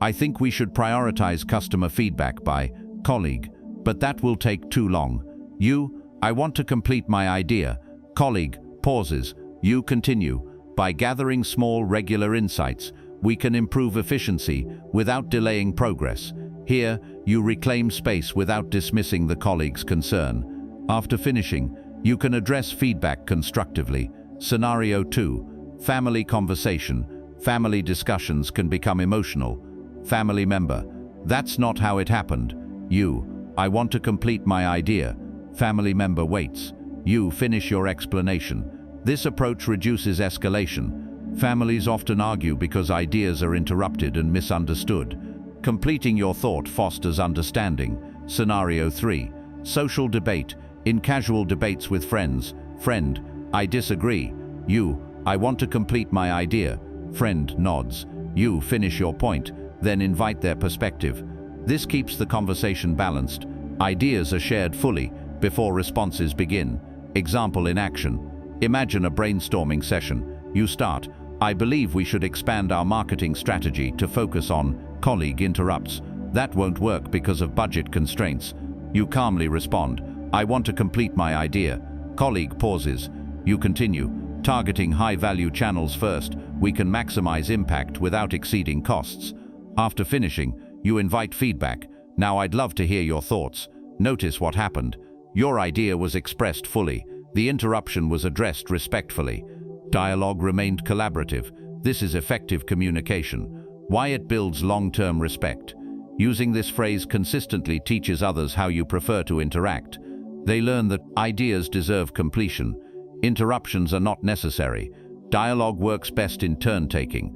I think we should prioritize customer feedback by colleague, but that will take too long. I want to complete my idea. Colleague pauses. You continue. By gathering small, regular insights, we can improve efficiency without delaying progress. Here, you reclaim space without dismissing the colleague's concern. After finishing, you can address feedback constructively. Scenario 2. Family conversation. Family discussions can become emotional. Family member: "That's not how it happened." You: "I want to complete my idea." Family member waits. You finish your explanation. This approach reduces escalation. Families often argue because ideas are interrupted and misunderstood. Completing your thought fosters understanding. Scenario 3. Social debate. In casual debates with friends: friend: "I disagree." You: "I want to complete my idea." Friend nods. You finish your point, then invite their perspective. This keeps the conversation balanced. Ideas are shared fully before responses begin. Example in action. Imagine a brainstorming session. You start: "I believe we should expand our marketing strategy to focus on." Colleague interrupts: "That won't work because of budget constraints." You calmly respond: "I want to complete my idea." Colleague pauses. You continue: "Targeting high-value channels first, we can maximize impact without exceeding costs." After finishing, you invite feedback. "Now I'd love to hear your thoughts." Notice what happened. Your idea was expressed fully. The interruption was addressed respectfully. Dialogue remained collaborative. This is effective communication. Why it builds long-term respect. Using this phrase consistently teaches others how you prefer to interact. They learn that ideas deserve completion. Interruptions are not necessary. Dialogue works best in turn-taking.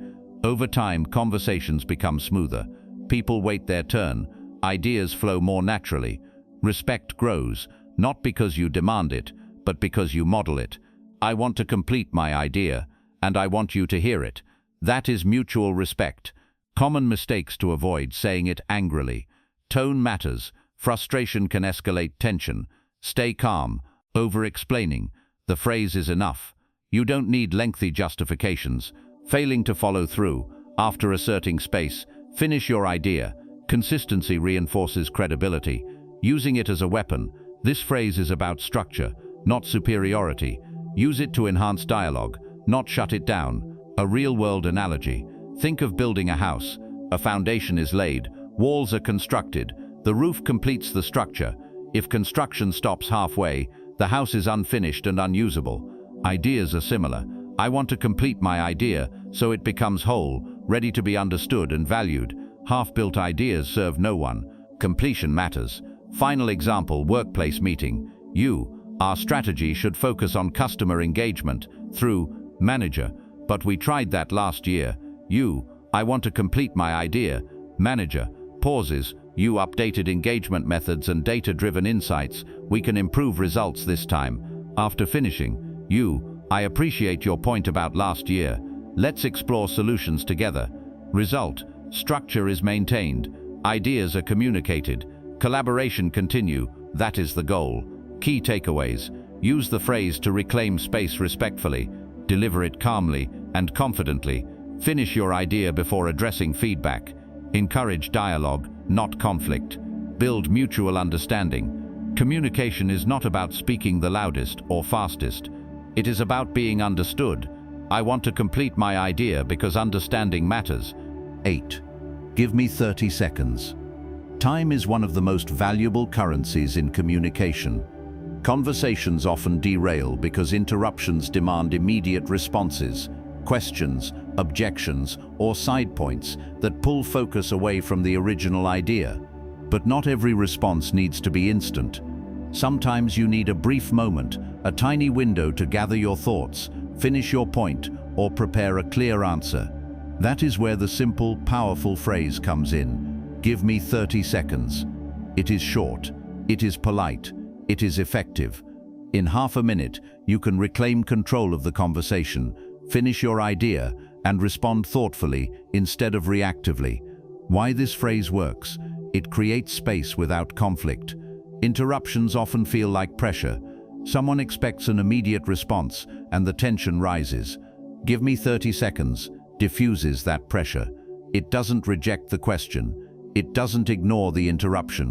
Over time, conversations become smoother. People wait their turn. Ideas flow more naturally. Respect grows, not because you demand it, but because you model it. "I want to complete my idea, and I want you to hear it." That is mutual respect. Common mistakes to avoid: saying it angrily. Tone matters. Frustration can escalate tension. Stay calm. Over-explaining. The phrase is enough. You don't need lengthy justifications. Failing to follow through. After asserting space, finish your idea. Consistency reinforces credibility. Using it as a weapon. This phrase is about structure, not superiority. Use it to enhance dialogue, not shut it down. A real-world analogy. Think of building a house. A foundation is laid, walls are constructed, the roof completes the structure. If construction stops halfway, the house is unfinished and unusable. Ideas are similar. I want to complete my idea so it becomes whole, ready to be understood and valued. Half-built ideas serve no one. Completion matters. Final example: workplace meeting. You: "Our strategy should focus on customer engagement through manager, but we tried that last year." You: "I want to complete my idea." Manager pauses. You: "Updated engagement methods and data-driven insights. We can improve results this time." After finishing, you: "I appreciate your point about last year. Let's explore solutions together." Result: structure is maintained. Ideas are communicated. Collaboration continue. That is the goal. Key takeaways: use the phrase to reclaim space respectfully. Deliver it calmly and confidently. Finish your idea before addressing feedback. Encourage dialogue, not conflict. Build mutual understanding. Communication is not about speaking the loudest or fastest. It is about being understood. I want to complete my idea because understanding matters. 8. Give me 30 seconds. Time is one of the most valuable currencies in communication. Conversations often derail because interruptions demand immediate responses, questions, objections, or side points that pull focus away from the original idea. But not every response needs to be instant. Sometimes you need a brief moment, a tiny window to gather your thoughts, finish your point, or prepare a clear answer. That is where the simple, powerful phrase comes in. Give me 30 seconds. It is short, it is polite, it is effective. In half a minute, you can reclaim control of the conversation, finish your idea, and respond thoughtfully instead of reactively. Why this phrase works? It creates space without conflict. Interruptions often feel like pressure. Someone expects an immediate response, and the tension rises. Give me 30 seconds diffuses that pressure. It doesn't reject the question. It doesn't ignore the interruption.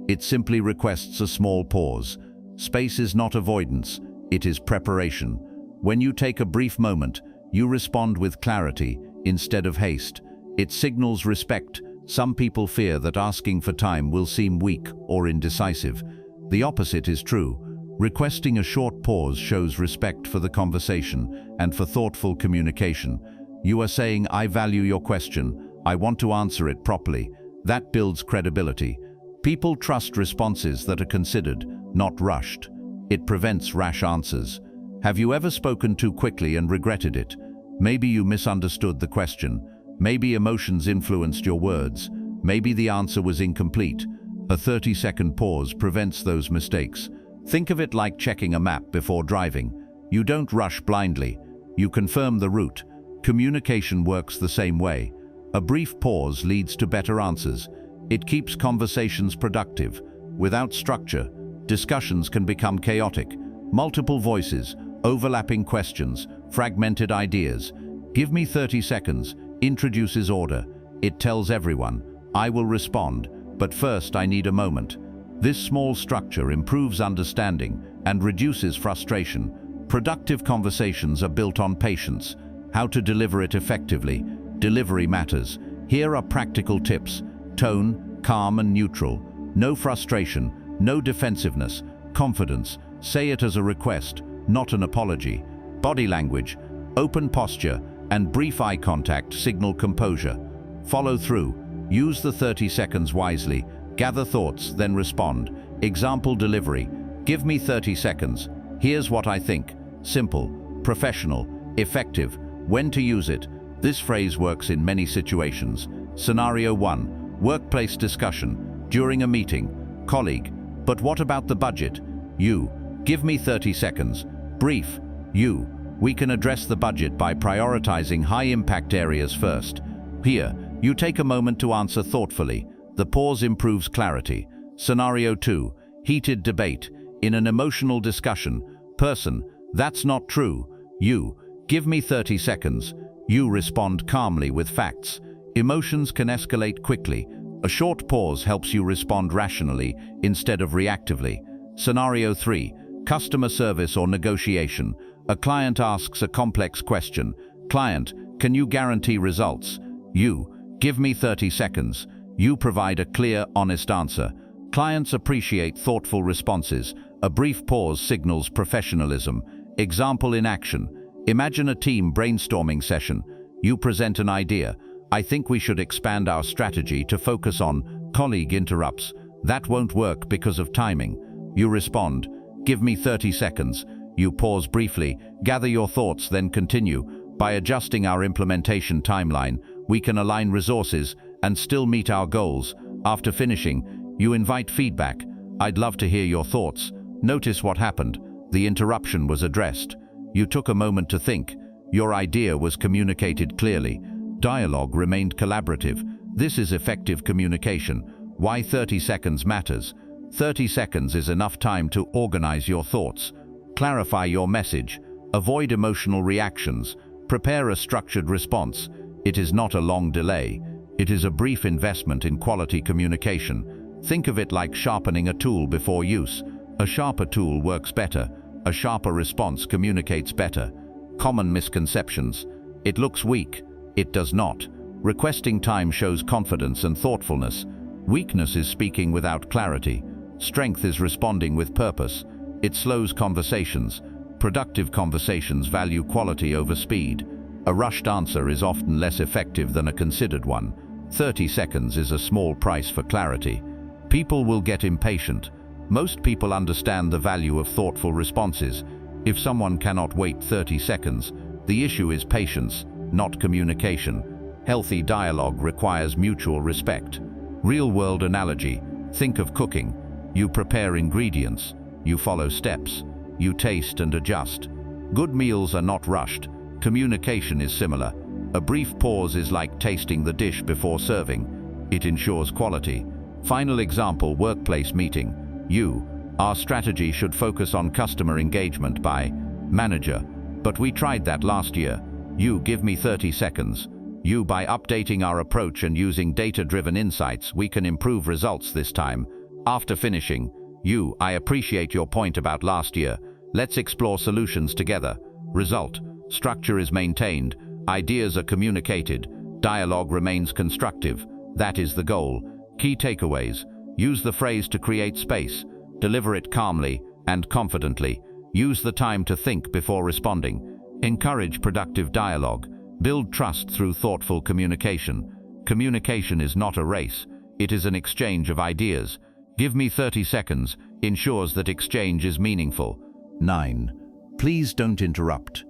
It simply requests a small pause. Space is not avoidance, it is preparation. When you take a brief moment, you respond with clarity instead of haste. It signals respect. Some people fear that asking for time will seem weak or indecisive. The opposite is true. Requesting a short pause shows respect for the conversation and for thoughtful communication. You are saying, "I value your question. I want to answer it properly." That builds credibility. People trust responses that are considered, not rushed. It prevents rash answers. Have you ever spoken too quickly and regretted it? Maybe you misunderstood the question. Maybe emotions influenced your words. Maybe the answer was incomplete. A 30-second pause prevents those mistakes. Think of it like checking a map before driving. You don't rush blindly. You confirm the route. Communication works the same way. A brief pause leads to better answers. It keeps conversations productive. Without structure, discussions can become chaotic. Multiple voices, overlapping questions, fragmented ideas. "Give me 30 seconds, introduces order. It tells everyone, "I will respond, but first I need a moment." This small structure improves understanding and reduces frustration. Productive conversations are built on patience. How to deliver it effectively. Delivery matters. Here are practical tips. Tone, calm and neutral. No frustration, no defensiveness. Confidence. Say it as a request, not an apology. Body language. Open posture and brief eye contact signal composure. Follow through. Use the 30 seconds wisely. Gather thoughts, then respond. Example delivery. "Give me 30 seconds. Here's what I think." Simple, professional, effective. When to use it? This phrase works in many situations. Scenario 1. Workplace discussion. During a meeting. Colleague. "But what about the budget?" You. "Give me 30 seconds. Brief. You. "We can address the budget by prioritizing high-impact areas first." Here, you take a moment to answer thoughtfully. The pause improves clarity. Scenario 2. Heated debate. In an emotional discussion. Person. "That's not true." You. "Give me 30 seconds. You respond calmly with facts. Emotions can escalate quickly. A short pause helps you respond rationally instead of reactively. Scenario 3. Customer service or negotiation. A client asks a complex question. Client. "Can you guarantee results?" You. "Give me 30 seconds. You provide a clear, honest answer. Clients appreciate thoughtful responses. A brief pause signals professionalism. Example in action. Imagine a team brainstorming session. You present an idea. "I think we should expand our strategy to focus on." Colleague interrupts. "That won't work because of timing." You respond. "Give me 30 seconds. You pause briefly, gather your thoughts, then continue. By adjusting our implementation timeline, we can align resources and still meet our goals. After finishing, you invite feedback. "I'd love to hear your thoughts." Notice what happened. The interruption was addressed. You took a moment to think. Your idea was communicated clearly. Dialogue remained collaborative. This is effective communication. Why 30 seconds matters. 30 seconds is enough time to organize your thoughts. Clarify your message. Avoid emotional reactions. Prepare a structured response. It is not a long delay. It is a brief investment in quality communication. Think of it like sharpening a tool before use. A sharper tool works better. A sharper response communicates better. Common misconceptions. It looks weak. It does not. Requesting time shows confidence and thoughtfulness. Weakness is speaking without clarity. Strength is responding with purpose. It slows conversations. Productive conversations value quality over speed. A rushed answer is often less effective than a considered one. 30 seconds is a small price for clarity. People will get impatient. Most people understand the value of thoughtful responses. If someone cannot wait 30 seconds, the issue is patience, not communication. Healthy dialogue requires mutual respect. Real-world analogy. Think of cooking. You prepare ingredients. You follow steps. You taste and adjust. Good meals are not rushed. Communication is similar. A brief pause is like tasting the dish before serving. It ensures quality. Final example, workplace meeting. You. Our strategy should focus on customer engagement by manager. But we tried that last year. You. Give me 30 seconds. You. By updating our approach and using data-driven insights, we can improve results this time. After finishing. You. I appreciate your point about last year. Let's explore solutions together. Result. Structure is maintained. Ideas are communicated. Dialogue remains constructive. That is the goal. Key takeaways. Use the phrase to create space. Deliver it calmly and confidently. Use the time to think before responding. Encourage productive dialogue. Build trust through thoughtful communication. Communication is not a race. It is an exchange of ideas. Give me 30 seconds ensures that exchange is meaningful. 9. Please don't interrupt.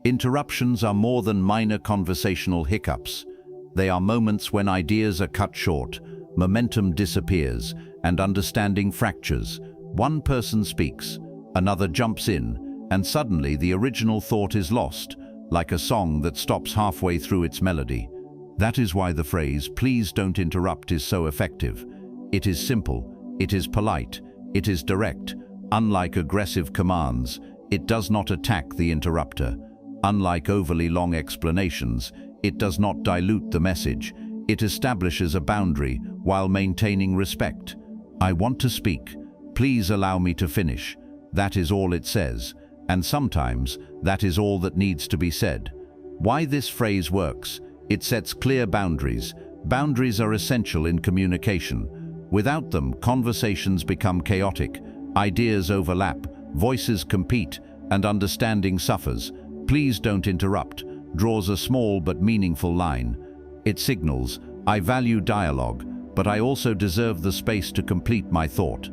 Interruptions are more than minor conversational hiccups. They are moments when ideas are cut short, momentum disappears, and understanding fractures. One person speaks, another jumps in, and suddenly the original thought is lost, like a song that stops halfway through its melody. That is why the phrase, "Please don't interrupt," is so effective. It is simple, it is polite, it is direct. Unlike aggressive commands, it does not attack the interrupter. Unlike overly long explanations, it does not dilute the message. It establishes a boundary while maintaining respect. "I want to speak. Please allow me to finish." That is all it says, and sometimes that is all that needs to be said. Why this phrase works? It sets clear boundaries. Boundaries are essential in communication. Without them, conversations become chaotic, ideas overlap, voices compete, and understanding suffers. "Please don't interrupt" draws a small but meaningful line. It signals, "I value dialogue, but I also deserve the space to complete my thought."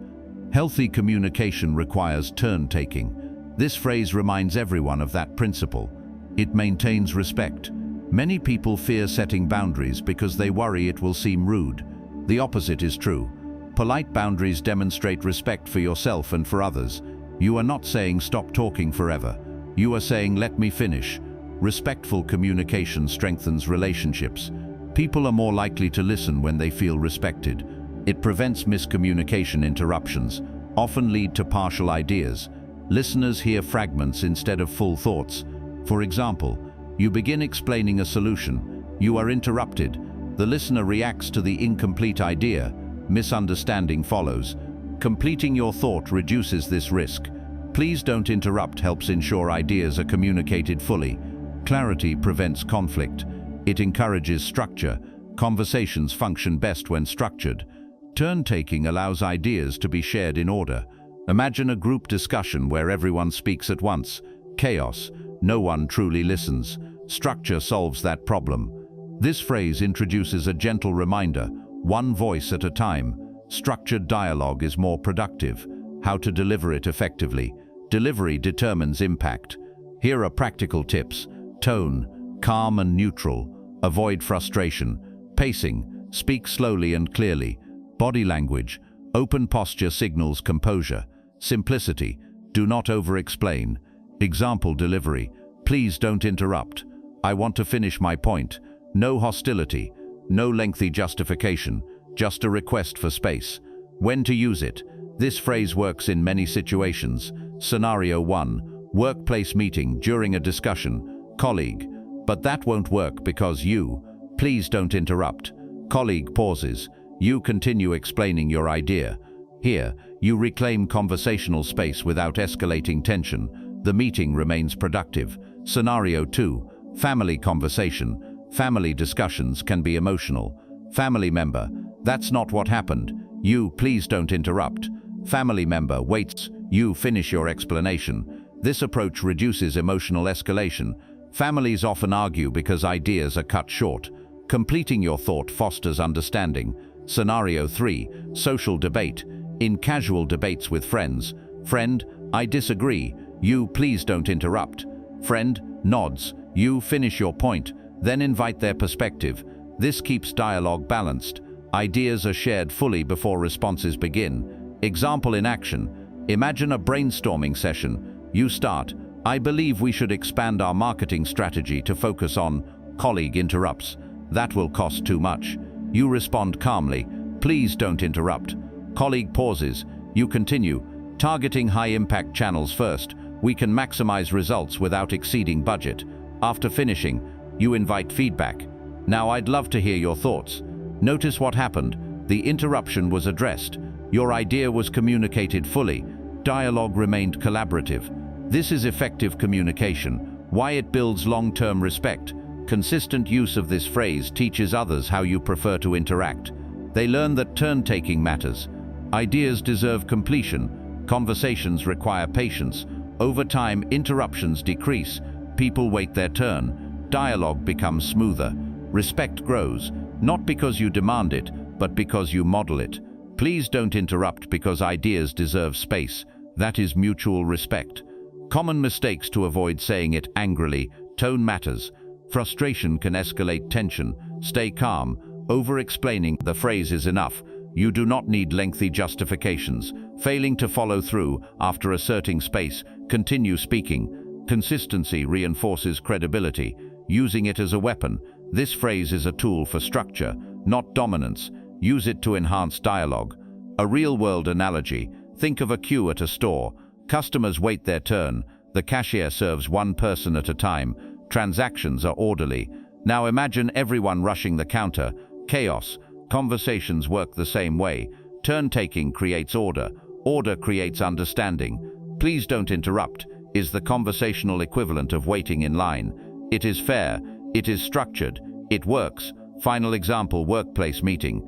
Healthy communication requires turn-taking. This phrase reminds everyone of that principle. It maintains respect. Many people fear setting boundaries because they worry it will seem rude. The opposite is true. Polite boundaries demonstrate respect for yourself and for others. You are not saying stop talking forever. You are saying let me finish. Respectful communication strengthens relationships. People are more likely to listen when they feel respected. It prevents miscommunication. Interruptions often lead to partial ideas. Listeners hear fragments instead of full thoughts. For example, you begin explaining a solution. You are interrupted. The listener reacts to the incomplete idea. Misunderstanding follows. Completing your thought reduces this risk. "Please don't interrupt" helps ensure ideas are communicated fully. Clarity prevents conflict. It encourages structure. Conversations function best when structured. Turn-taking allows ideas to be shared in order. Imagine a group discussion where everyone speaks at once. Chaos. No one truly listens. Structure solves that problem. This phrase introduces a gentle reminder, one voice at a time. Structured dialogue is more productive. How to deliver it effectively. Delivery determines impact. Here are practical tips. Tone, calm and neutral. Avoid frustration. Pacing, speak slowly and clearly. Body language, open posture signals composure. Simplicity, do not over-explain. Example delivery, "Please don't interrupt. I want to finish my point." No hostility, no lengthy justification, just a request for space. When to use it? This phrase works in many situations. Scenario 1, workplace meeting during a discussion. Colleague, "But that won't work because you." Please don't interrupt. Colleague pauses. You continue explaining your idea. Here, you reclaim conversational space without escalating tension. The meeting remains productive. Scenario 2, family conversation. Family discussions can be emotional. Family member, "That's not what happened." You, "Please don't interrupt." Family member waits. You finish your explanation. This approach reduces emotional escalation. Families often argue because ideas are cut short. Completing your thought fosters understanding. Scenario 3, social debate. In casual debates with friends. Friend, "I disagree." You, "Please don't interrupt." Friend nods. You finish your point, then invite their perspective. This keeps dialogue balanced. Ideas are shared fully before responses begin. Example in action. Imagine a brainstorming session. You start, "I believe we should expand our marketing strategy to focus on." Colleague interrupts, "That will cost too much." You respond calmly, "Please don't interrupt." Colleague pauses. You continue, "Targeting high-impact channels first. We can maximize results without exceeding budget." After finishing, you invite feedback. "Now I'd love to hear your thoughts." Notice what happened. The interruption was addressed. Your idea was communicated fully. Dialogue remained collaborative. This is effective communication. Why it builds long-term respect. Consistent use of this phrase teaches others how you prefer to interact. They learn that turn-taking matters. Ideas deserve completion. Conversations require patience. Over time, interruptions decrease. People wait their turn. Dialogue becomes smoother. Respect grows, not because you demand it, but because you model it. Please don't interrupt because ideas deserve space. That is mutual respect. Common mistakes to avoid: saying it angrily. Tone matters. Frustration can escalate tension. Stay calm. Over-explaining the phrase is enough. You do not need lengthy justifications. Failing to follow through after asserting space. Continue speaking. Consistency reinforces credibility. Using it as a weapon. This phrase is a tool for structure, not dominance. Use it to enhance dialogue. A real-world analogy. Think of a queue at a store. Customers wait their turn. The cashier serves one person at a time. Transactions are orderly. Now imagine everyone rushing the counter. Chaos. Conversations work the same way. Turn-taking creates order. Order creates understanding. Please don't interrupt is the conversational equivalent of waiting in line. It is fair. It is structured. It works. Final example: workplace meeting.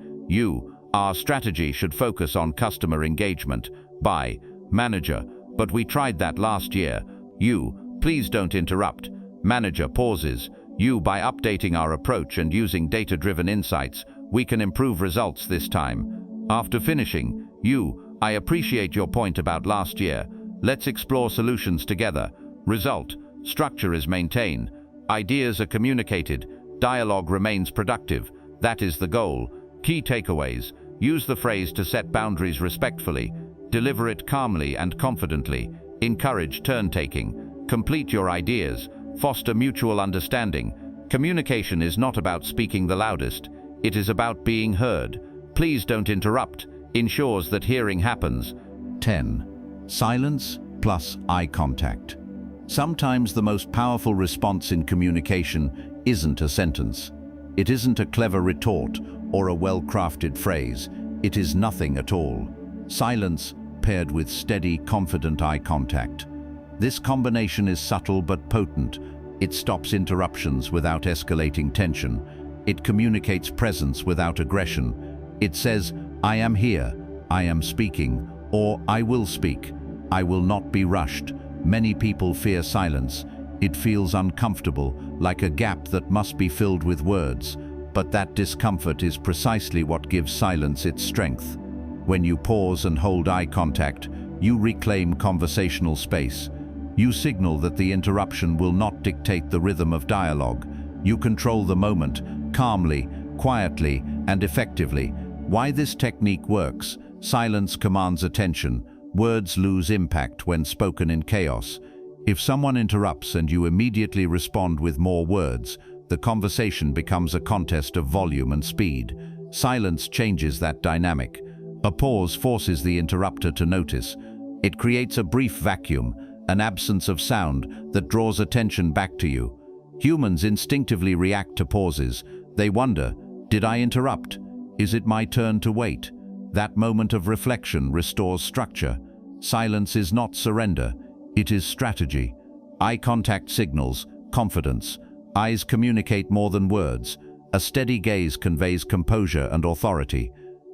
Our strategy should focus on customer engagement. By manager: but we tried that last year. Please don't interrupt. Manager pauses. By updating our approach and using data-driven insights, we can improve results this time. After finishing, I appreciate your point about last year. Let's explore solutions together. Result: structure is maintained. Ideas are communicated. Dialogue remains productive. That is the goal. Key takeaways: use the phrase to set boundaries respectfully. Deliver it calmly and confidently. Encourage turn-taking. Complete your ideas. Foster mutual understanding. Communication is not about speaking the loudest. It is about being heard. Please don't interrupt. Ensures that hearing happens. 10. Silence plus eye contact. Sometimes the most powerful response in communication isn't a sentence. It isn't a clever retort or a well-crafted phrase. It is nothing at all. Silence paired with steady, confident eye contact. This combination is subtle but potent. It stops interruptions without escalating tension. It communicates presence without aggression. It says, "I am here, I am speaking," or "I will speak, I will not be rushed." Many people fear silence. It feels uncomfortable, like a gap that must be filled with words. But that discomfort is precisely what gives silence its strength. When you pause and hold eye contact, you reclaim conversational space. You signal that the interruption will not dictate the rhythm of dialogue. You control the moment, calmly, quietly, and effectively. Why this technique works: silence commands attention. Words lose impact when spoken in chaos. If someone interrupts and you immediately respond with more words, the conversation becomes a contest of volume and speed. Silence changes that dynamic. A pause forces the interrupter to notice. It creates a brief vacuum, an absence of sound that draws attention back to you. Humans instinctively react to pauses. They wonder, did I interrupt? Is it my turn to wait? That moment of reflection restores structure. Silence is not surrender, it is strategy. Eye contact signals confidence. Eyes communicate more than words. A steady gaze conveys composure and authority.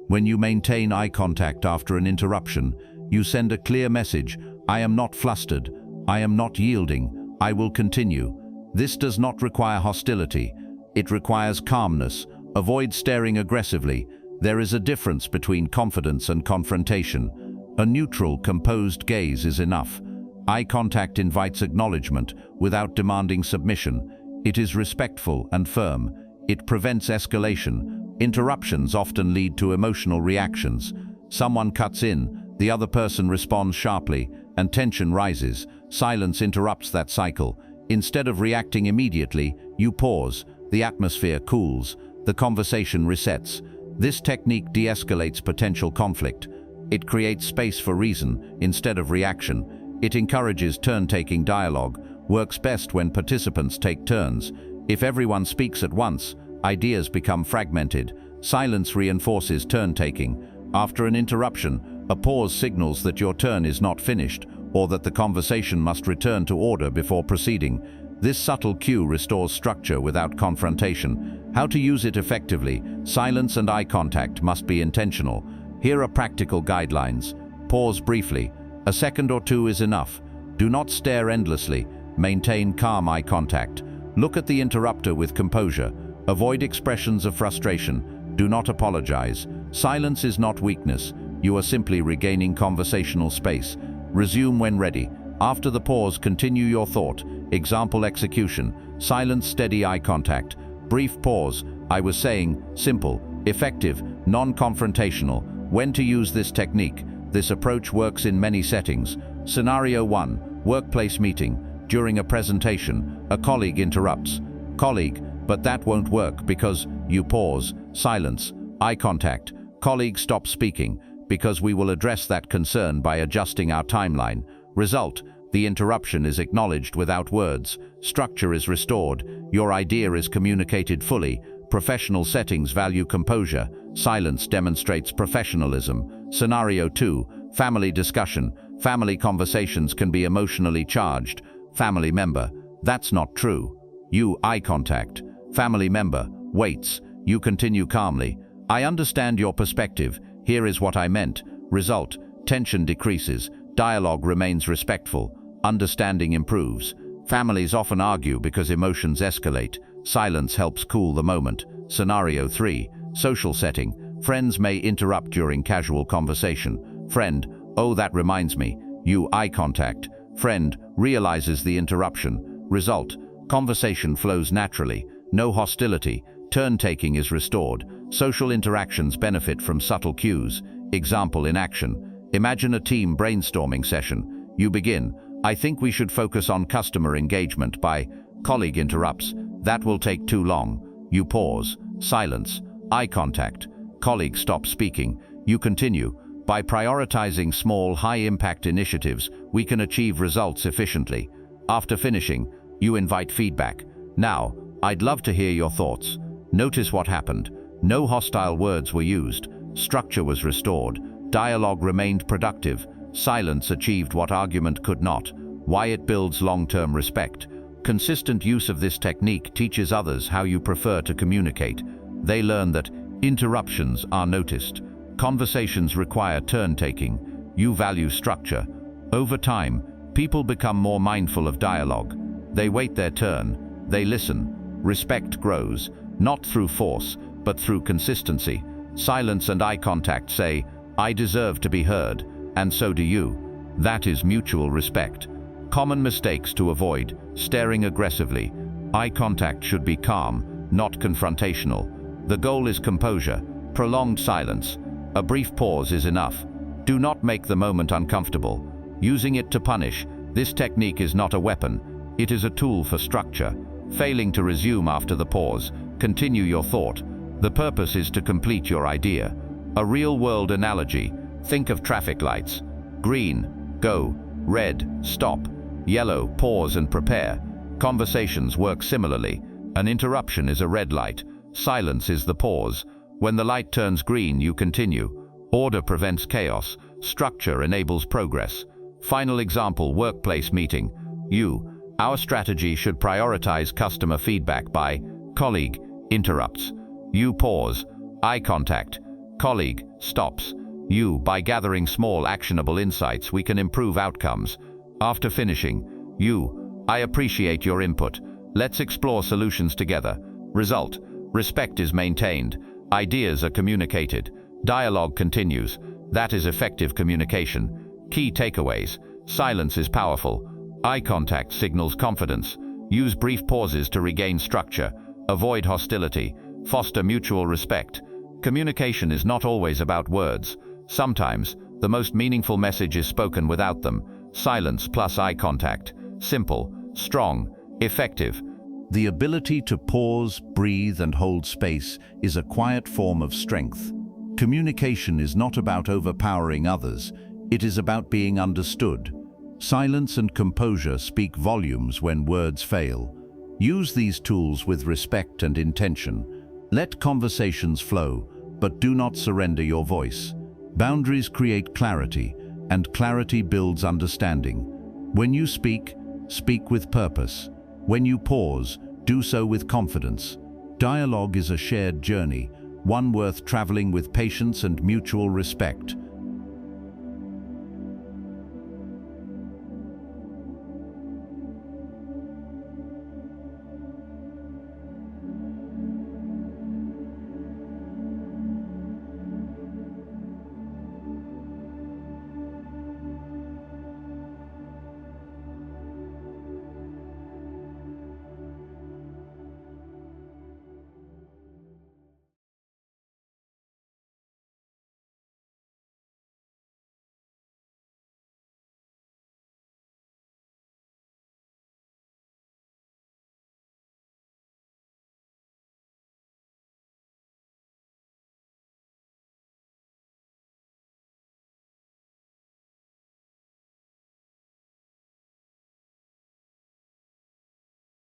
When you maintain eye contact after an interruption, you send a clear message: I am not flustered, I am not yielding, I will continue. This does not require hostility. It requires calmness. Avoid staring aggressively. There is a difference between confidence and confrontation. A neutral, composed gaze is enough. Eye contact invites acknowledgement without demanding submission. It is respectful and firm. It prevents escalation. Interruptions often lead to emotional reactions. Someone cuts in, the other person responds sharply, and tension rises. Silence interrupts that cycle. Instead of reacting immediately, you pause. The atmosphere cools. The conversation resets. This technique de-escalates potential conflict. It creates space for reason instead of reaction. It encourages turn-taking dialogue. Works best when participants take turns. If everyone speaks at once, ideas become fragmented. Silence reinforces turn-taking. After an interruption, a pause signals that your turn is not finished, or that the conversation must return to order before proceeding. This subtle cue restores structure without confrontation. How to use it effectively: silence and eye contact must be intentional. Here are practical guidelines. Pause briefly. A second or two is enough. Do not stare endlessly. Maintain calm eye contact. Look at the interrupter with composure. Avoid expressions of frustration. Do not apologize. Silence is not weakness. You are simply regaining conversational space. Resume when ready. After the pause, continue your thought. Example execution. Silence, steady eye contact. Brief pause. I was saying, simple, effective, non-confrontational. When to use this technique? This approach works in many settings. Scenario 1. Workplace meeting. During a presentation, a colleague interrupts. Colleague, but that won't work because you pause. Silence. Eye contact. Colleague, stop speaking because we will address that concern by adjusting our timeline. Result: the interruption is acknowledged without words. Structure is restored. Your idea is communicated fully. Professional settings value composure. Silence demonstrates professionalism. Scenario 2. Family discussion. Family conversations can be emotionally charged. Family member: that's not true. You eye contact. Family member waits. You continue calmly. I understand your perspective. Here is what I meant. Result: tension decreases. Dialogue remains respectful. Understanding improves. Families often argue because emotions escalate. Silence helps cool the moment. Scenario 3. Social setting. Friends may interrupt during casual conversation. Friend: oh, that reminds me. You eye contact. Friend realizes the interruption. Result: conversation flows naturally. No hostility. Turn-taking is restored. Social interactions benefit from subtle cues. Example in action. Imagine a team brainstorming session. You begin, I think we should focus on customer engagement by... Colleague interrupts, that will take too long. You pause. Silence. Eye contact. Colleague stops speaking. You continue. By prioritizing small, high-impact initiatives, we can achieve results efficiently. After finishing, you invite feedback. Now, I'd love to hear your thoughts. Notice what happened. No hostile words were used. Structure was restored. Dialogue remained productive. Silence achieved what argument could not. Why it builds long-term respect. Consistent use of this technique teaches others how you prefer to communicate. They learn that interruptions are noticed. Conversations require turn-taking. You value structure. Over time, people become more mindful of dialogue. They wait their turn. They listen. Respect grows, not through force, but through consistency. Silence and eye contact say, I deserve to be heard, and so do you. That is mutual respect. Common mistakes to avoid: staring aggressively. Eye contact should be calm, not confrontational. The goal is composure. Prolonged silence. A brief pause is enough. Do not make the moment uncomfortable. Using it to punish. This technique is not a weapon. It is a tool for structure. Failing to resume after the pause, continue your thought. The purpose is to complete your idea. A real-world analogy. Think of traffic lights. Green, go. Red, stop. Yellow, pause and prepare. Conversations work similarly. An interruption is a red light. Silence is the pause. When the light turns green, you continue. Order prevents chaos. Structure enables progress. Final example: workplace meeting. Our strategy should prioritize customer feedback by... Colleague interrupts. You pause. Eye contact. Colleague stops. By gathering small actionable insights, we can improve outcomes. After finishing, I appreciate your input. Let's explore solutions together. Result: respect is maintained. Ideas are communicated. Dialogue continues. That is effective communication. Key takeaways: silence is powerful. Eye contact signals confidence. Use brief pauses to regain structure. Avoid hostility. Foster mutual respect. Communication is not always about words. Sometimes, the most meaningful message is spoken without them. Silence plus eye contact. Simple, strong, effective. The ability to pause, breathe, and hold space is a quiet form of strength. Communication is not about overpowering others. It is about being understood. Silence and composure speak volumes when words fail. Use these tools with respect and intention. Let conversations flow, but do not surrender your voice. Boundaries create clarity, and clarity builds understanding. When you speak, speak with purpose. When you pause, do so with confidence. Dialogue is a shared journey, one worth traveling with patience and mutual respect.